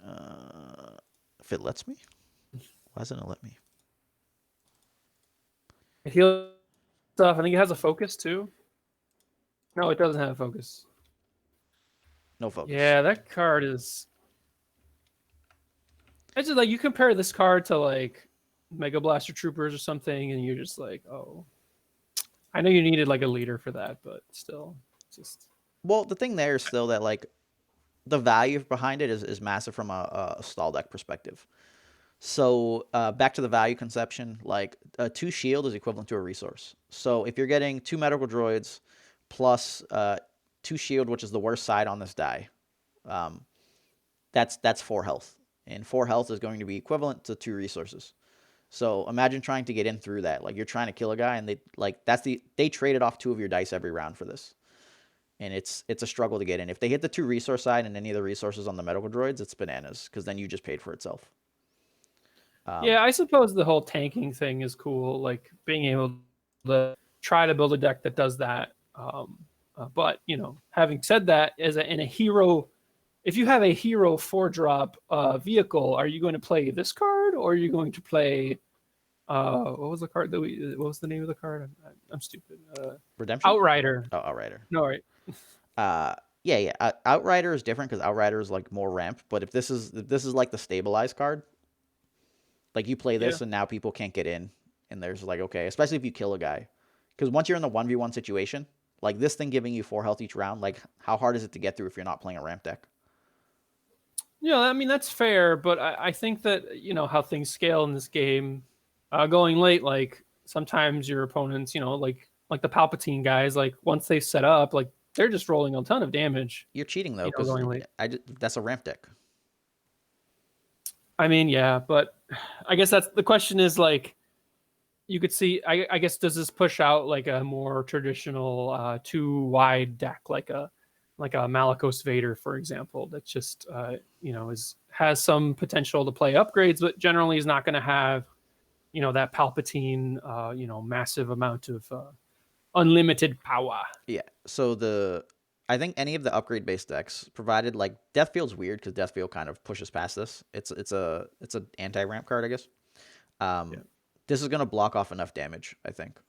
A: If it lets me. Why doesn't it let me?
B: It heals stuff. I think it has a focus too. No, it doesn't have a focus.
A: No focus.
B: Yeah, that card is. It's just like you compare this card to like Mega Blaster Troopers or something, and you're just like, oh, I know you needed like a leader for that, but still, just
A: Well, the thing there is still that like the value behind it is massive from a stall deck perspective. So back to the value conception, like a 2 shield is equivalent to a resource. So if you're getting 2 medical droids plus 2 shield, which is the worst side on this die, that's 4 health, and 4 health is going to be equivalent to 2 resources. So imagine trying to get in through that. Like you're trying to kill a guy, and they traded off 2 of your dice every round for this, and it's a struggle to get in. If they hit the 2 resource side and any of the resources on the medical droids, it's bananas because then you just paid for itself.
B: yeah. I suppose the whole tanking thing is cool, like being able to try to build a deck that does that. But having said that, in a hero, if you have a hero 4-drop vehicle, are you going to play this card or are you going to play? What was the card that we? What was the name of the card? I'm stupid.
A: Redemption?
B: Outrider.
A: Oh, Outrider.
B: No, right.
A: Yeah. Outrider is different because Outrider is like more ramp. But if this is like the stabilized card, like you play
B: Yeah.
A: this and now people can't get in, and there's like okay, especially if you kill a guy, because once you're in the 1v1 situation, like this thing giving you 4 health each round, like how hard is it to get through if you're not playing a ramp deck?
B: Yeah, I mean that's fair, but I think that how things scale in this game, going late, like sometimes your opponents, like the Palpatine guys, like once they set up, like they're just rolling a ton of damage.
A: You're cheating though, because
B: Going late.
A: that's a ramp deck.
B: I mean, yeah, but I guess that's the question. Is like you could see. I guess does this push out like a more traditional 2 wide deck, like a Malikos Vader, for example, that just is has some potential to play upgrades, but generally is not going to have that Palpatine massive amount of unlimited power.
A: Yeah. So I think any of the upgrade based decks, provided like Deathfield's weird because Deathfield kind of pushes past this. It's an anti ramp card, I guess.
B: Yeah.
A: This is gonna block off enough damage, I think.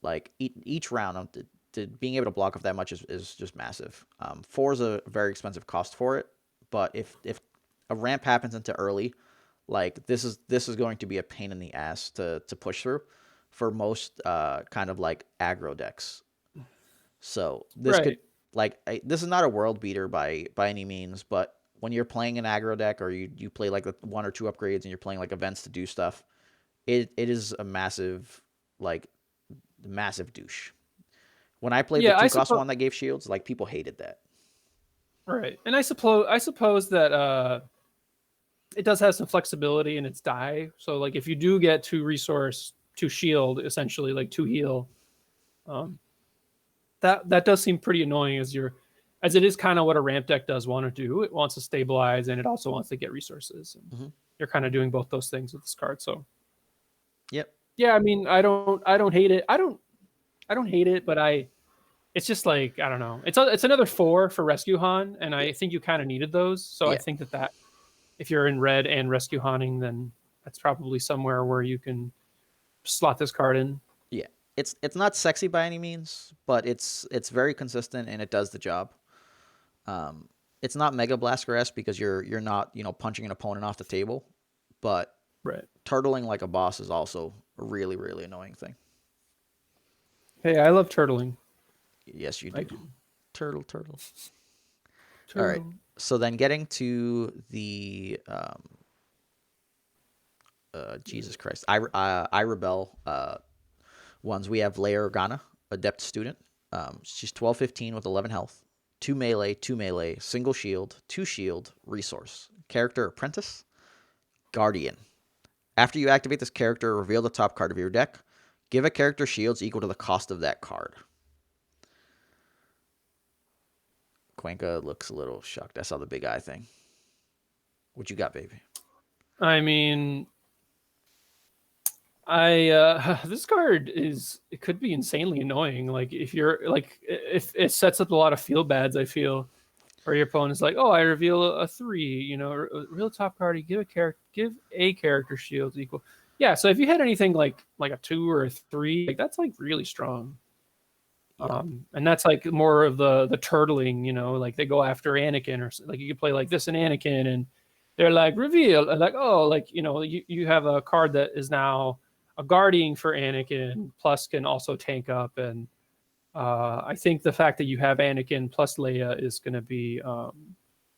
A: Like each round, being able to block off that much is just massive. 4 is a very expensive cost for it, but if a ramp happens into early, like this is going to be a pain in the ass to push through for most kind of like aggro decks. So this could
B: Right.
A: this is not a world beater by any means, but when you're playing an aggro deck or you play like 1 or 2 upgrades and you're playing like events to do stuff, it is a like massive douche. When I played the
B: Yeah, I
A: 2 cost
B: suppose.
A: one that gave shields, like people hated that.
B: Right, and I suppose that it does have some flexibility in its die. So like if you do get 2 resource, 2 shield, essentially like 2 heal, um, that does seem pretty annoying as it is kind of what a ramp deck does want to do. It wants to stabilize and it also wants to get resources. And
A: Hmm.
B: you're kind of doing both those things with this card. So
A: Yep.
B: yeah, I mean, I don't hate it. I don't hate it, but it's just like I don't know. It's another 4 for Rescue Han, and
A: Yeah.
B: I think you kind of needed those. So I
A: Yeah.
B: think that if you're in red and Rescue Haning, then that's probably somewhere where you can slot this card in.
A: Yeah. It's not sexy by any means, but it's very consistent and it does the job. Um, it's not Mega Blaster S because you're not punching an opponent off the table, but
B: Right.
A: turtling like a boss is also a really really annoying thing.
B: Hey, I love turtling.
A: Yes, you
B: I
A: do.
B: do.
A: Turtle, turtle. All right.
B: Turtle.
A: So then getting to the Jesus Christ, I Rebel ones. We have Leia Organa, Adept Student. She's 12-15 with 11 health, 2 melee, single shield, 2 shield, resource. Character Apprentice, Guardian. After you activate this character, reveal the top card of your deck. Give a character shields equal to the cost of that card. Cuenca looks a little shocked. I saw the big eye thing. What you got, baby?
B: I mean, I this card it could be insanely annoying. Like if you're like if it sets up a lot of feel bads, I feel, or your opponent's like, oh, I reveal a 3, real top card, you give a character shield equal. Yeah, so if you had anything like a 2 or a 3, like that's like really strong.
A: Yeah.
B: And that's like more of the turtling, like they go after Anakin, or like you could play like this in Anakin, and they're like reveal, and like, oh, like you have a card that is now a guarding for Anakin, plus can also tank up, and I think the fact that you have Anakin plus Leia is going to be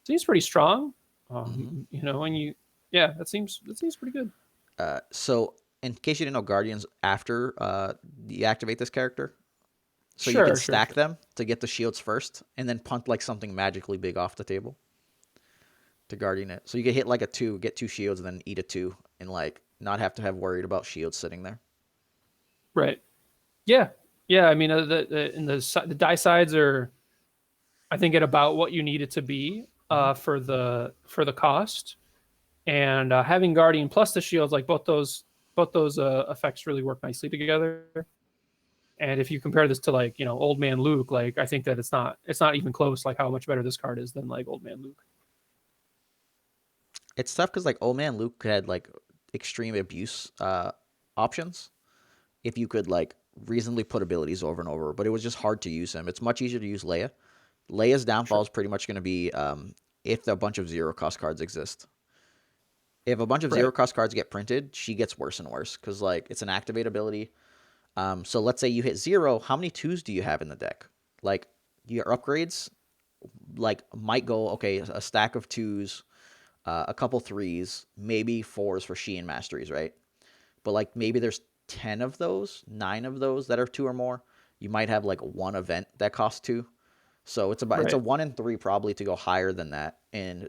B: seems pretty strong.
A: Mm-hmm.
B: And yeah, that seems pretty good.
A: So in case you didn't know, Guardians after you activate this character, so you can
B: Sure, sure,
A: stack
B: sure.
A: them to get the shields first, and then punt like something magically big off the table to Guardian it. So you can hit like a 2, get 2 shields, and then eat a 2, and like not have to have worried about shields sitting there.
B: Right. Yeah, yeah. I mean, the die sides are, I think, at about what you need it to be
A: Mm-hmm.
B: for the cost, and having Guardian plus the shields, like both those effects really work nicely together. And if you compare this to like Old Man Luke, like I think that it's not even close. Like how much better this card is than like Old Man Luke.
A: It's tough because like Old Man Luke had like extreme abuse options if you could like reasonably put abilities over and over, but it was just hard to use him. It's much easier to use Leia. Leia's downfall
B: Sure.
A: is pretty much going to be if a bunch of zero cost cards exist. If a bunch of zero
B: Right.
A: cost cards get printed, she gets worse and worse because like it's an activate ability. So let's say you hit 0. How many 2s do you have in the deck? Like your upgrades, like might go okay, a stack of 2s, a couple 3s, maybe 4s for Sheehan masteries, right? But like maybe there's 10 of those, 9 of those that are 2 or more. you might have like one event that costs 2. So it's a
B: Right.
A: 1 in 3 probably to go higher than that, and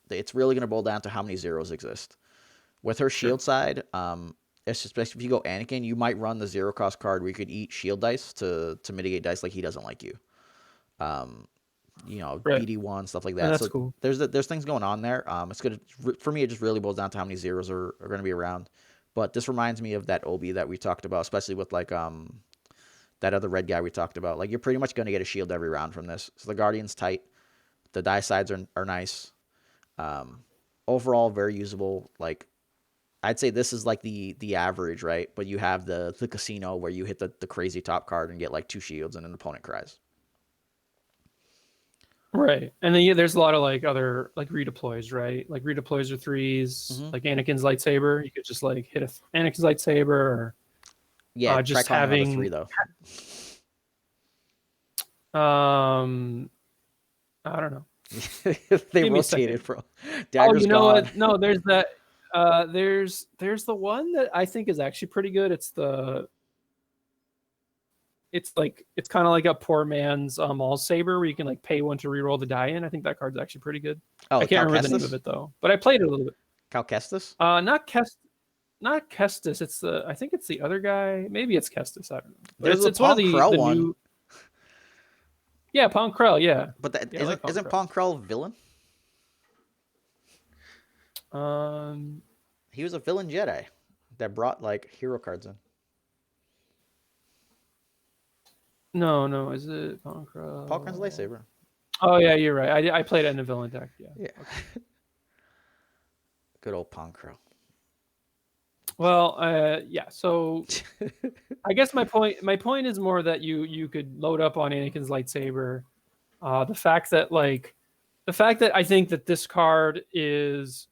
A: it's really going to boil down to how many zeros exist. With her
B: Sure.
A: shield side, it's just if you go Anakin, you might run the 0 cost card where you could eat shield dice to mitigate dice like he doesn't like you. Um,
B: Right.
A: BD1 stuff like
B: And
A: that.
B: that's
A: So
B: cool.
A: there's things going on there. It's good for me. It just really boils down to how many zeros are going to be around. But this reminds me of that Obi that we talked about, especially with like that other red guy we talked about. Like you're pretty much going to get a shield every round from this. So the Guardian's tight. The die sides are nice. Um, Overall, very usable. Like I'd say this is like the average, right? But you have the casino where you hit the crazy top card and get like 2 shields and an opponent cries.
B: Right. And then yeah, there's a lot of like other like redeploys, right? Like redeploys or threes,
A: Mm-hmm.
B: like Anakin's lightsaber. You could just like hit Anakin's lightsaber, or
A: Yeah, try
B: just
A: calling another 3
B: having
A: though.
B: um I don't know.
A: They
B: Give me a second.
A: rotated, bro.
B: Oh,
A: Dagger's
B: you know
A: gone.
B: what? No, there's that. There's the one that I think is actually pretty good. It's like it's kind of like a poor man's all saber where you can like pay one to reroll the die in. I think that card's actually pretty good.
A: Oh,
B: I can't
A: Cal
B: remember the name of
A: Kestis?
B: it though, but I played it a little bit.
A: Cal Kestis?
B: Not Kestis. It's the I think it's the other guy. Maybe it's Kestis. I don't know. But
A: There's a
B: it's one of
A: Pong Krell
B: the
A: one,
B: new. Yeah, Pong Krell. Yeah,
A: but that
B: yeah, I like Pong
A: isn't
B: Krell.
A: Pong Krell villain?
B: Um,
A: He was a villain Jedi that brought like hero cards in.
B: no, no, is it Pong
A: Paul Krell's
B: Krell?
A: lightsaber.
B: Oh yeah, you're right. I played it in the villain deck. Yeah.
A: Yeah,
B: Okay.
A: good old Pong Krell.
B: Well, yeah. So I guess my point is more that you could load up on Anakin's lightsaber. The fact that I think that this card is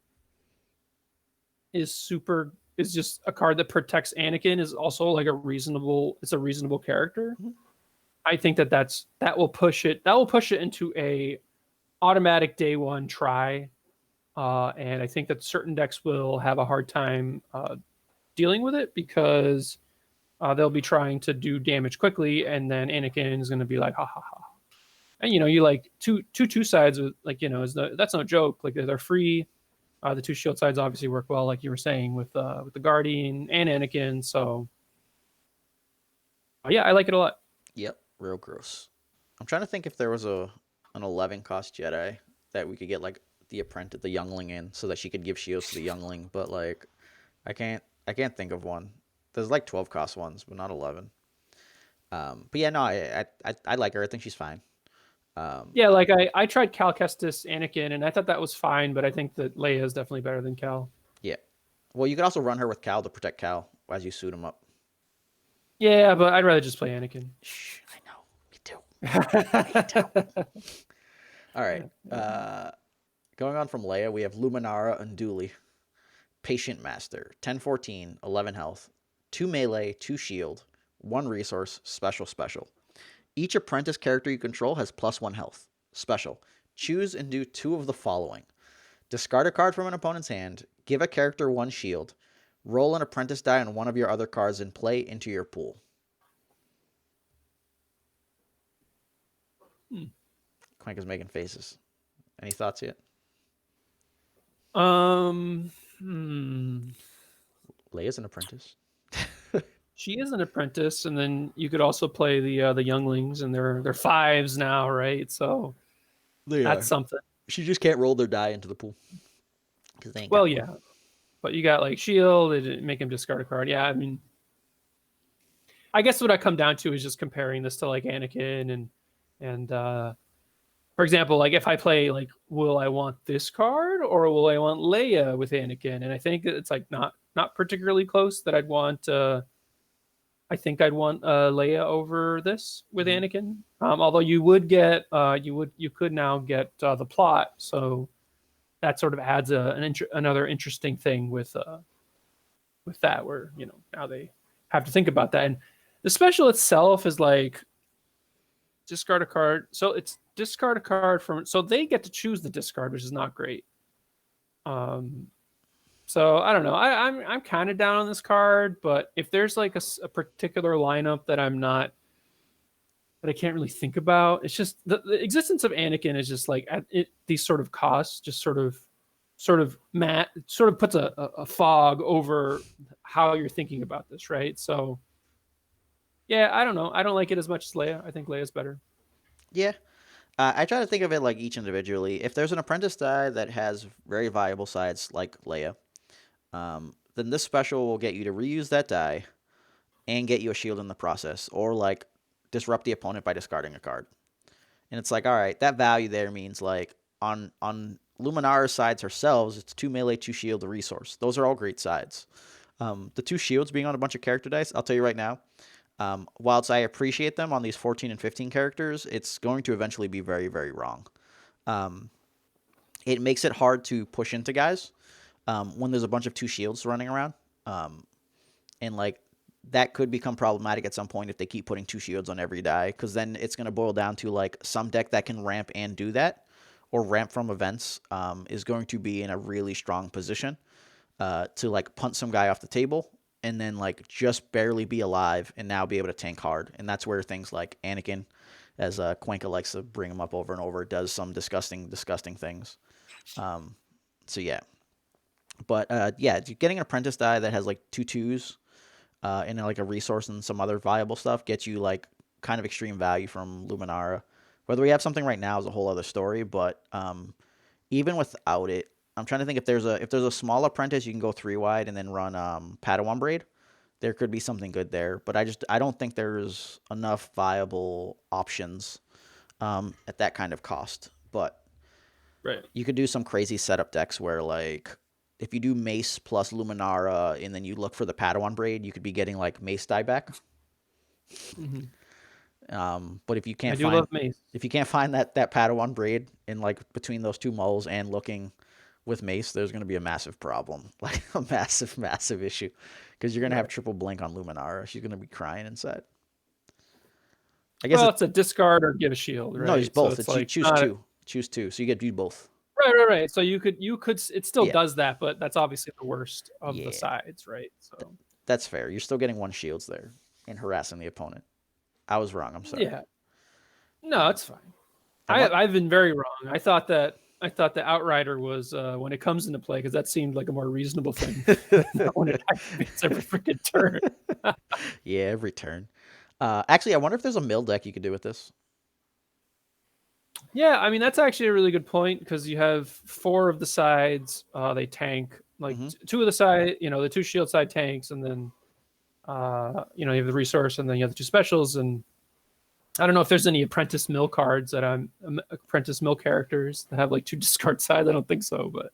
B: just a card that protects Anakin is also like it's a reasonable character.
A: Mhm.
B: I think that will push it into a automatic day one try. And I think that certain decks will have a hard time dealing with it because they'll be trying to do damage quickly, and then Anakin is going to be like, ha ha ha. And you like two sides with like that's no joke. Like they're free. The 2 shield sides obviously work well, like you were saying with the Guardian and Anakin. So yeah, I like it a lot.
A: Yep, real gross. I'm trying to think if there was an 11 cost Jedi that we could get like the apprentice, the youngling in, so that she could give shields to the youngling. But like, I can't think of one. There's like 12 cost ones, but not 11. But yeah, no, I like her. I think she's fine. Um,
B: Yeah, like I tried Cal Kestis Anakin, and I thought that was fine, but I think that Leia is definitely better than Cal.
A: yeah. Well, you could also run her with Cal to protect Cal as you suit him up.
B: Yeah, but I'd rather just play Anakin.
A: Shh, I know. Me too. Me too. All right. Going on from Leia, we have Luminara Unduli, Patient Master, 10-14, 11 health, 2 melee, 2 shield, 1 resource, special. Each apprentice character you control has +1 health. Special. Choose and do 2 of the following. Discard a card from an opponent's hand, give a character 1 shield, roll an apprentice die on one of your other cards and play into your pool. Quank is making faces. Any thoughts yet?
B: Um, hmm.
A: Leia's an apprentice.
B: She is an apprentice, and then you could also play the younglings, and they're fives now, right? So
A: They
B: that's
A: are.
B: something.
A: She just can't roll their die into the pool because they ain't
B: Well,
A: got one.
B: yeah, but you got like shield. They didn't make him discard a card. Yeah, I mean, I guess what I come down to is just comparing this to like Anakin and for example, like if I play like, will I want this card or will I want Leia with Anakin? And I think it's like not particularly close that I'd want. I think I'd want Leia over this with
A: Mhm.
B: Anakin. Although you would get you could now get the plot, so that sort of adds another interesting thing with that, where now they have to think about that. And the special itself is like discard a card. So it's discard a card from. So they get to choose the discard, which is not great. Um, so I don't know. I'm kind of down on this card, but if there's like a particular lineup that I'm not but I can't really think about. It's just the existence of Anakin is just like these sort of costs just sort of puts a fog over how you're thinking about this, right? So yeah, I don't know. I don't like it as much as Leia. I think Leia's better.
A: Yeah. I try to think of it like each individually. If there's an apprentice die that has very viable sides like Leia, then this special will get you to reuse that die and get you a shield in the process, or like disrupt the opponent by discarding a card. And it's like, all right, that value there means like on Luminara's sides herself, it's 2 melee, 2 shield, a resource. Those are all great sides. The 2 shields being on a bunch of character dice, I'll tell you right now, whilst I appreciate them on these 14 and 15 characters, it's going to eventually be very, very wrong. Um, it makes it hard to push into guys when there's a bunch of 2 shields running around. Um, and like that could become problematic at some point if they keep putting 2 shields on every die, because then it's going to boil down to like some deck that can ramp and do that, or ramp from events, is going to be in a really strong position to like punt some guy off the table and then like just barely be alive and now be able to tank hard. And that's where things like Anakin, as Cuenca likes to bring him up over and over, does some disgusting, disgusting things. Um, so yeah, but yeah, getting an apprentice die that has like 2 2s and like a resource and some other viable stuff gets you like kind of extreme value from Luminara. Whether we have something right now is a whole other story, but even without it, I'm trying to think if there's a small apprentice you can go 3 wide and then run Padawan Braid. There could be something good there, but I don't think there's enough viable options at that kind of cost. But
B: Right.
A: you could do some crazy setup decks where like if you do Mace plus Luminara and then you look for the Padawan Braid, you could be getting like Mace dieback.
B: Hmm.
A: But if you
B: I
A: can't
B: do
A: find
B: love Mace.
A: that Padawan Braid in like between those 2 moles and looking with Mace, there's going to be a massive problem, like a massive, massive issue, because you're going to have
B: Right.
A: triple blink on Luminara. She's going to be crying inside. I guess
B: Well,
A: it
B: it's a discard or give a shield,
A: no, it's
B: right? So
A: both.
B: it's
A: It's you
B: like
A: choose
B: not
A: two, choose two, so you get to do both.
B: right. So you could it still
A: Yeah,
B: does that, but that's obviously the worst of the
A: yeah,
B: sides, right? So
A: that's fair. You're still getting 1 shields there and harassing the opponent. I was wrong. I'm sorry.
B: yeah, no, it's fine.
A: I want.
B: I've been very wrong. I thought the Outrider was when it comes into play because that seemed like a more reasonable thing not when it activates every freaking turn.
A: Yeah, every turn. Actually, I wonder if there's a mill deck you could do with this.
B: Yeah, I mean that's actually a really good point because you have 4 of the sides. They tank like
A: Mm-hmm.
B: 2 of the side. You know, the 2 shield side tanks, and then you have the resource, and then you have the 2 specials. And I don't know if there's any apprentice mill cards that I'm apprentice mill characters that have like 2 discard sides. I don't think so, but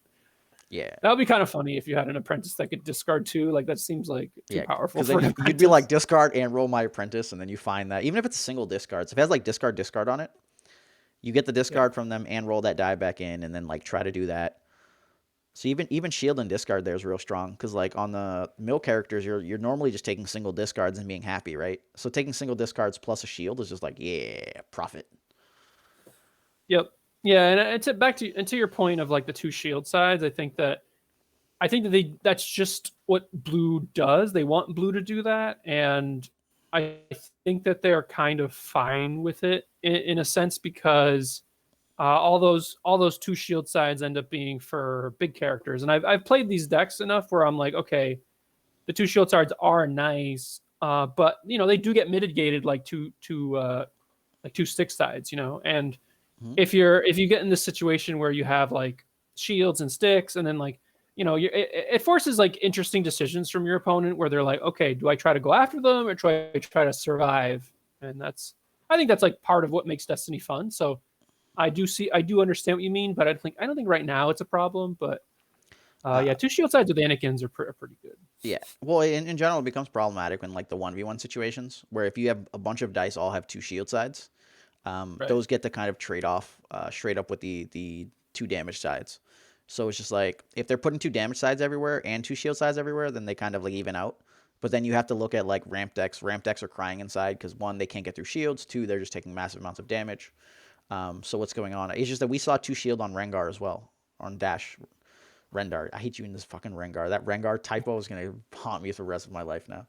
A: Yeah,
B: that would be kind of funny if you had an apprentice that could discard 2. Like that seems like too
A: yeah,
B: powerful
A: because
B: for
A: then
B: an
A: you'd be like
B: apprentice.
A: discard and roll my apprentice, and then you find that even if it's a single discard, so if it has like discard discard on it, you get the
B: Yeah.
A: discard from them and roll that die back in, and then like try to do that. So even shield and discard there is real strong because like on the mill characters, you're normally just taking single discards and being happy, right? So taking single discards plus a shield is just like yeah, profit.
B: Yep. Yeah, and to back to your point of like the 2 shield sides, I think that that's just what blue does. They want blue to do that, and I think that they're kind of fine with it in a sense because all those 2 shield sides end up being for big characters, and I've played these decks enough where I'm like, okay, the 2 shield sides are nice, but they do get mitigated like like 2 stick sides, and
A: Mm-hmm.
B: if you get in this situation where you have like shields and sticks and then like it forces like interesting decisions from your opponent where they're like, okay, do I try to go after them or try to survive? And I think that's like part of what makes Destiny fun. So I do understand what you mean, but I don't think right now it's a problem. But yeah,
A: Uh,
B: 2 shield sides with Anakin's are pretty good.
A: yeah. Well, in general, it becomes problematic when like the 1v1 situations where if you have a bunch of dice all have 2 shield sides,
B: Right.
A: those get to kind of trade off straight up with the 2 damage sides. So it's just like if they're putting 2 damage sides everywhere and 2 shield sides everywhere, then they kind of like even out. But then you have to look at like ramp decks. Ramp decks are crying inside because one, they can't get through shields. Two, they're just taking massive amounts of damage. So what's going on? It's just that we saw 2 shield on Rengar as well, on Dash. Rendar. I hate you in this fucking Rengar. That Rengar typo is gonna haunt me for the rest of my life now.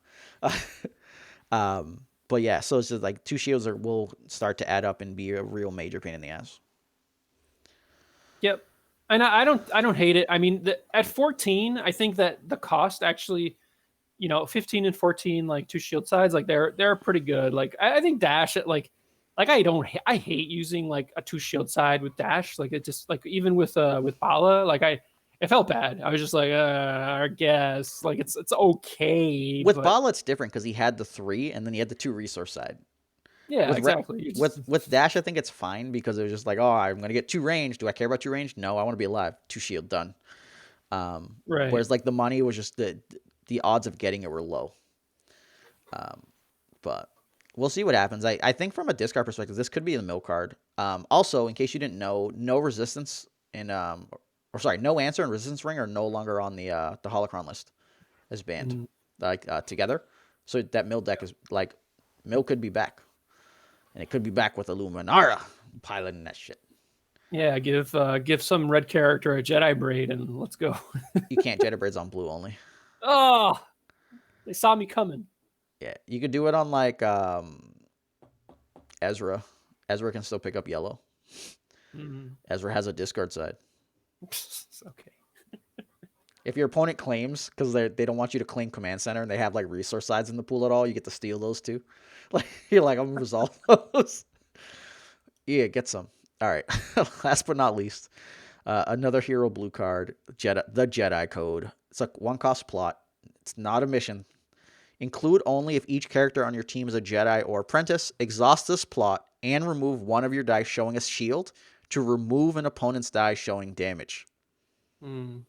A: But yeah, so it's just like 2 shields will start to add up and be a real major pain in the ass.
B: Yep. And I don't hate it. I mean, at 14, I think that the cost actually, 15 and 14, like two shield sides, like they're pretty good. Like I think dash at like I hate using like a two shield side with dash. Like it just like even with Bala, like it felt bad. I was just like, I guess like it's okay,
A: With
B: but
A: Bala, it's different because he had the 3 and then he had the 2 resource side.
B: yeah,
A: With re-
B: exactly.
A: with Dash, I think it's fine because it was just like, oh, I'm gonna get 2 range. Do I care about 2 range? No, I want to be alive. 2 shield done.
B: Right.
A: Whereas like the money was just the odds of getting it were low. But we'll see what happens. I think from a discard perspective, this could be the mill card. Also, in case you didn't know, no resistance in or sorry, no answer and resistance ring are no longer on the holocron list as banned,
B: Mm,
A: like together. So that mill deck is like mill could be back, and it could be back with Illuminara piloting that shit.
B: yeah, give some red character a Jedi braid and let's go.
A: You can't Jedi Braids on blue only.
B: Oh, they saw me coming.
A: Yeah, you could do it on like Ezra. Ezra can still pick up yellow.
B: Mm.
A: Ezra has a discard side.
B: Okay.
A: If your opponent claims, because they don't want you to claim command center and they have like resource sides in the pool at all, you get to steal those too. Like you're like, I'm gonna resolve those. Yeah, get some. All right. Last but not least, another hero blue card, the Jedi Code. It's a 1 cost plot. It's not a mission. Include only if each character on your team is a Jedi or apprentice. Exhaust this plot and remove one of your dice showing a shield to remove an opponent's die showing damage.
B: Mm.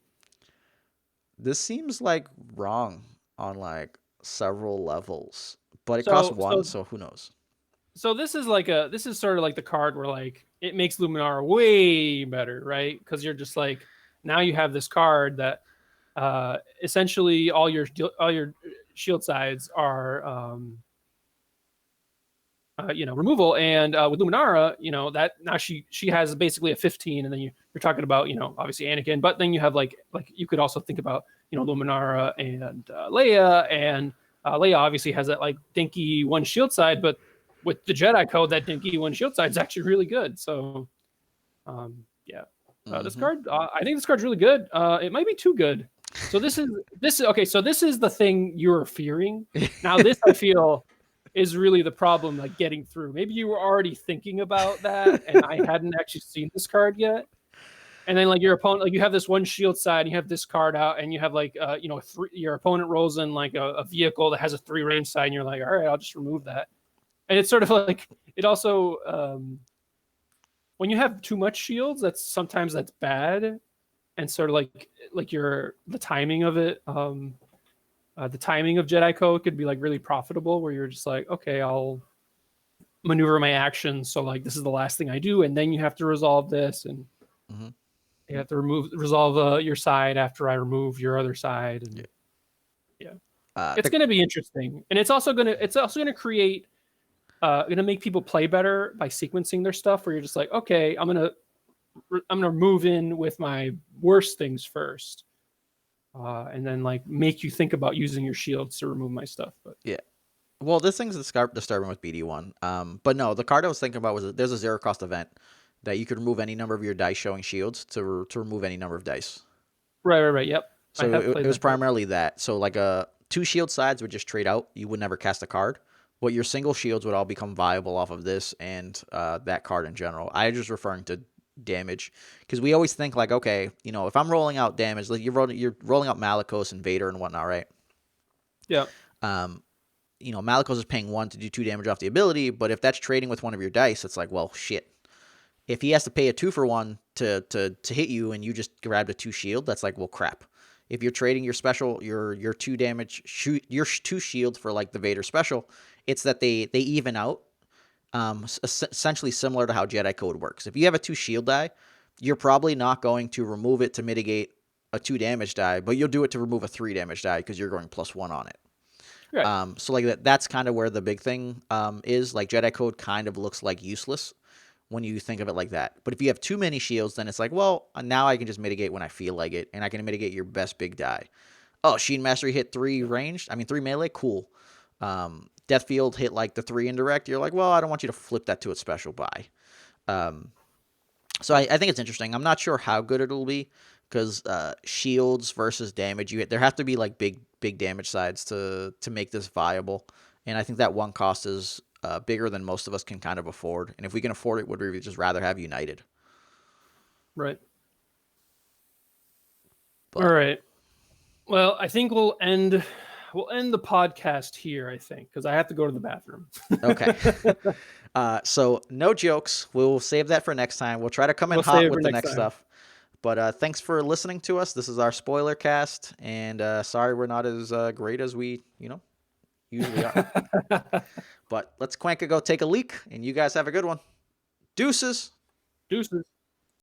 A: This seems like wrong on like several levels, but it costs
B: So
A: 1,
B: so
A: so who knows?
B: so this is sort of like the card where like it makes Luminara way better, right? Because you're just like now you have this card that essentially all your shield sides are removal, and with Luminara, that now she has basically a 15, and then you're talking about obviously Anakin, but then you have like you could also think about Luminara and Leia, and Leia obviously has that like dinky one shield side, but with the Jedi code, that dinky one shield side is actually really good. So yeah, this
A: Mm-hmm.
B: card, I think this card's really good. It might be too good. So this is okay. So this is the thing you're fearing. Now this I feel is really the problem, like getting through. Maybe you were already thinking about that, and I hadn't actually seen this card yet. And then like your opponent, like you have this one shield side, and you have this card out, and you have like your opponent rolls in like a vehicle that has a 3 range side, and you're like, all right, I'll just remove that. And it's sort of like it also when you have too much shields, that's bad, and sort of like the timing of it. The timing of Jedi Code could be like really profitable, where you're just like, okay, I'll maneuver my actions. So like this is the last thing I do, and then you have to resolve this, and
A: Mm-hmm.
B: you have to resolve your side after I remove your other side, and
A: Yeah.
B: yeah,
A: Uh,
B: it's
A: the,
B: going to be interesting, and it's also going to create going to make people play better by sequencing their stuff. Where you're just like, okay, I'm gonna move in with my worst things first, and then like make you think about using your shields to remove my stuff. But
A: yeah. Well, this thing's disturbing with BD1. But no, the card I was thinking about was there's a 0 cost event that you could remove any number of your dice showing shields to remove any number of dice.
B: right. Yep, I
A: So
B: have
A: it
B: played
A: was
B: that card.
A: primarily that. So like 2 shield sides would just trade out. You would never cast a card. But your single shields would all become viable off of this and that card in general. I was just referring to damage because we always think like, okay, if I'm rolling out damage, like you're rolling out Malicos and Vader and whatnot, right?
B: Yeah,
A: Um, Malicos is paying 1 to do 2 damage off the ability, but if that's trading with one of your dice, it's like, well, shit. If he has to pay a 2-for-1 to hit you and you just grabbed a 2 shield, that's like, well, crap. If you're trading your special, your 2 damage, your 2 shield for like the Vader special, it's that they even out. Essentially similar to how Jedi Code works. If you have a 2 shield die, you're probably not going to remove it to mitigate a 2 damage die, but you'll do it to remove a 3 damage die because you're going +1 on it.
B: right.
A: So like that's kind of where the big thing is. Like Jedi Code kind of looks like useless when you think of it like that. But if you have too many shields, then it's like, well, now I can just mitigate when I feel like it, and I can mitigate your best big die. Oh, Sheen Mastery hit 3 ranged. I mean 3 melee. Cool. Deathfield hit like the 3 indirect, you're like, well, I don't want you to flip that to a special buy. Um, so I think it's interesting. I'm not sure how good it'll be because shields versus damage, there have to be like big damage sides to make this viable. And I think that one cost is bigger than most of us can kind of afford. And if we can afford it, would we just rather have United?
B: Right. All
A: But
B: right. Well, I think we'll end the podcast here, I think, because I have to go to the bathroom.
A: okay. So no jokes. We'll save that for next time. We'll try to come in
B: We'll
A: hot
B: save it
A: with
B: for
A: the
B: next
A: next
B: time.
A: stuff. But thanks for listening to us. This is our spoiler cast, and sorry we're not as great as we usually are. But let's Quanka go take a leak, and you guys have a good one. Deuces.
B: Deuces.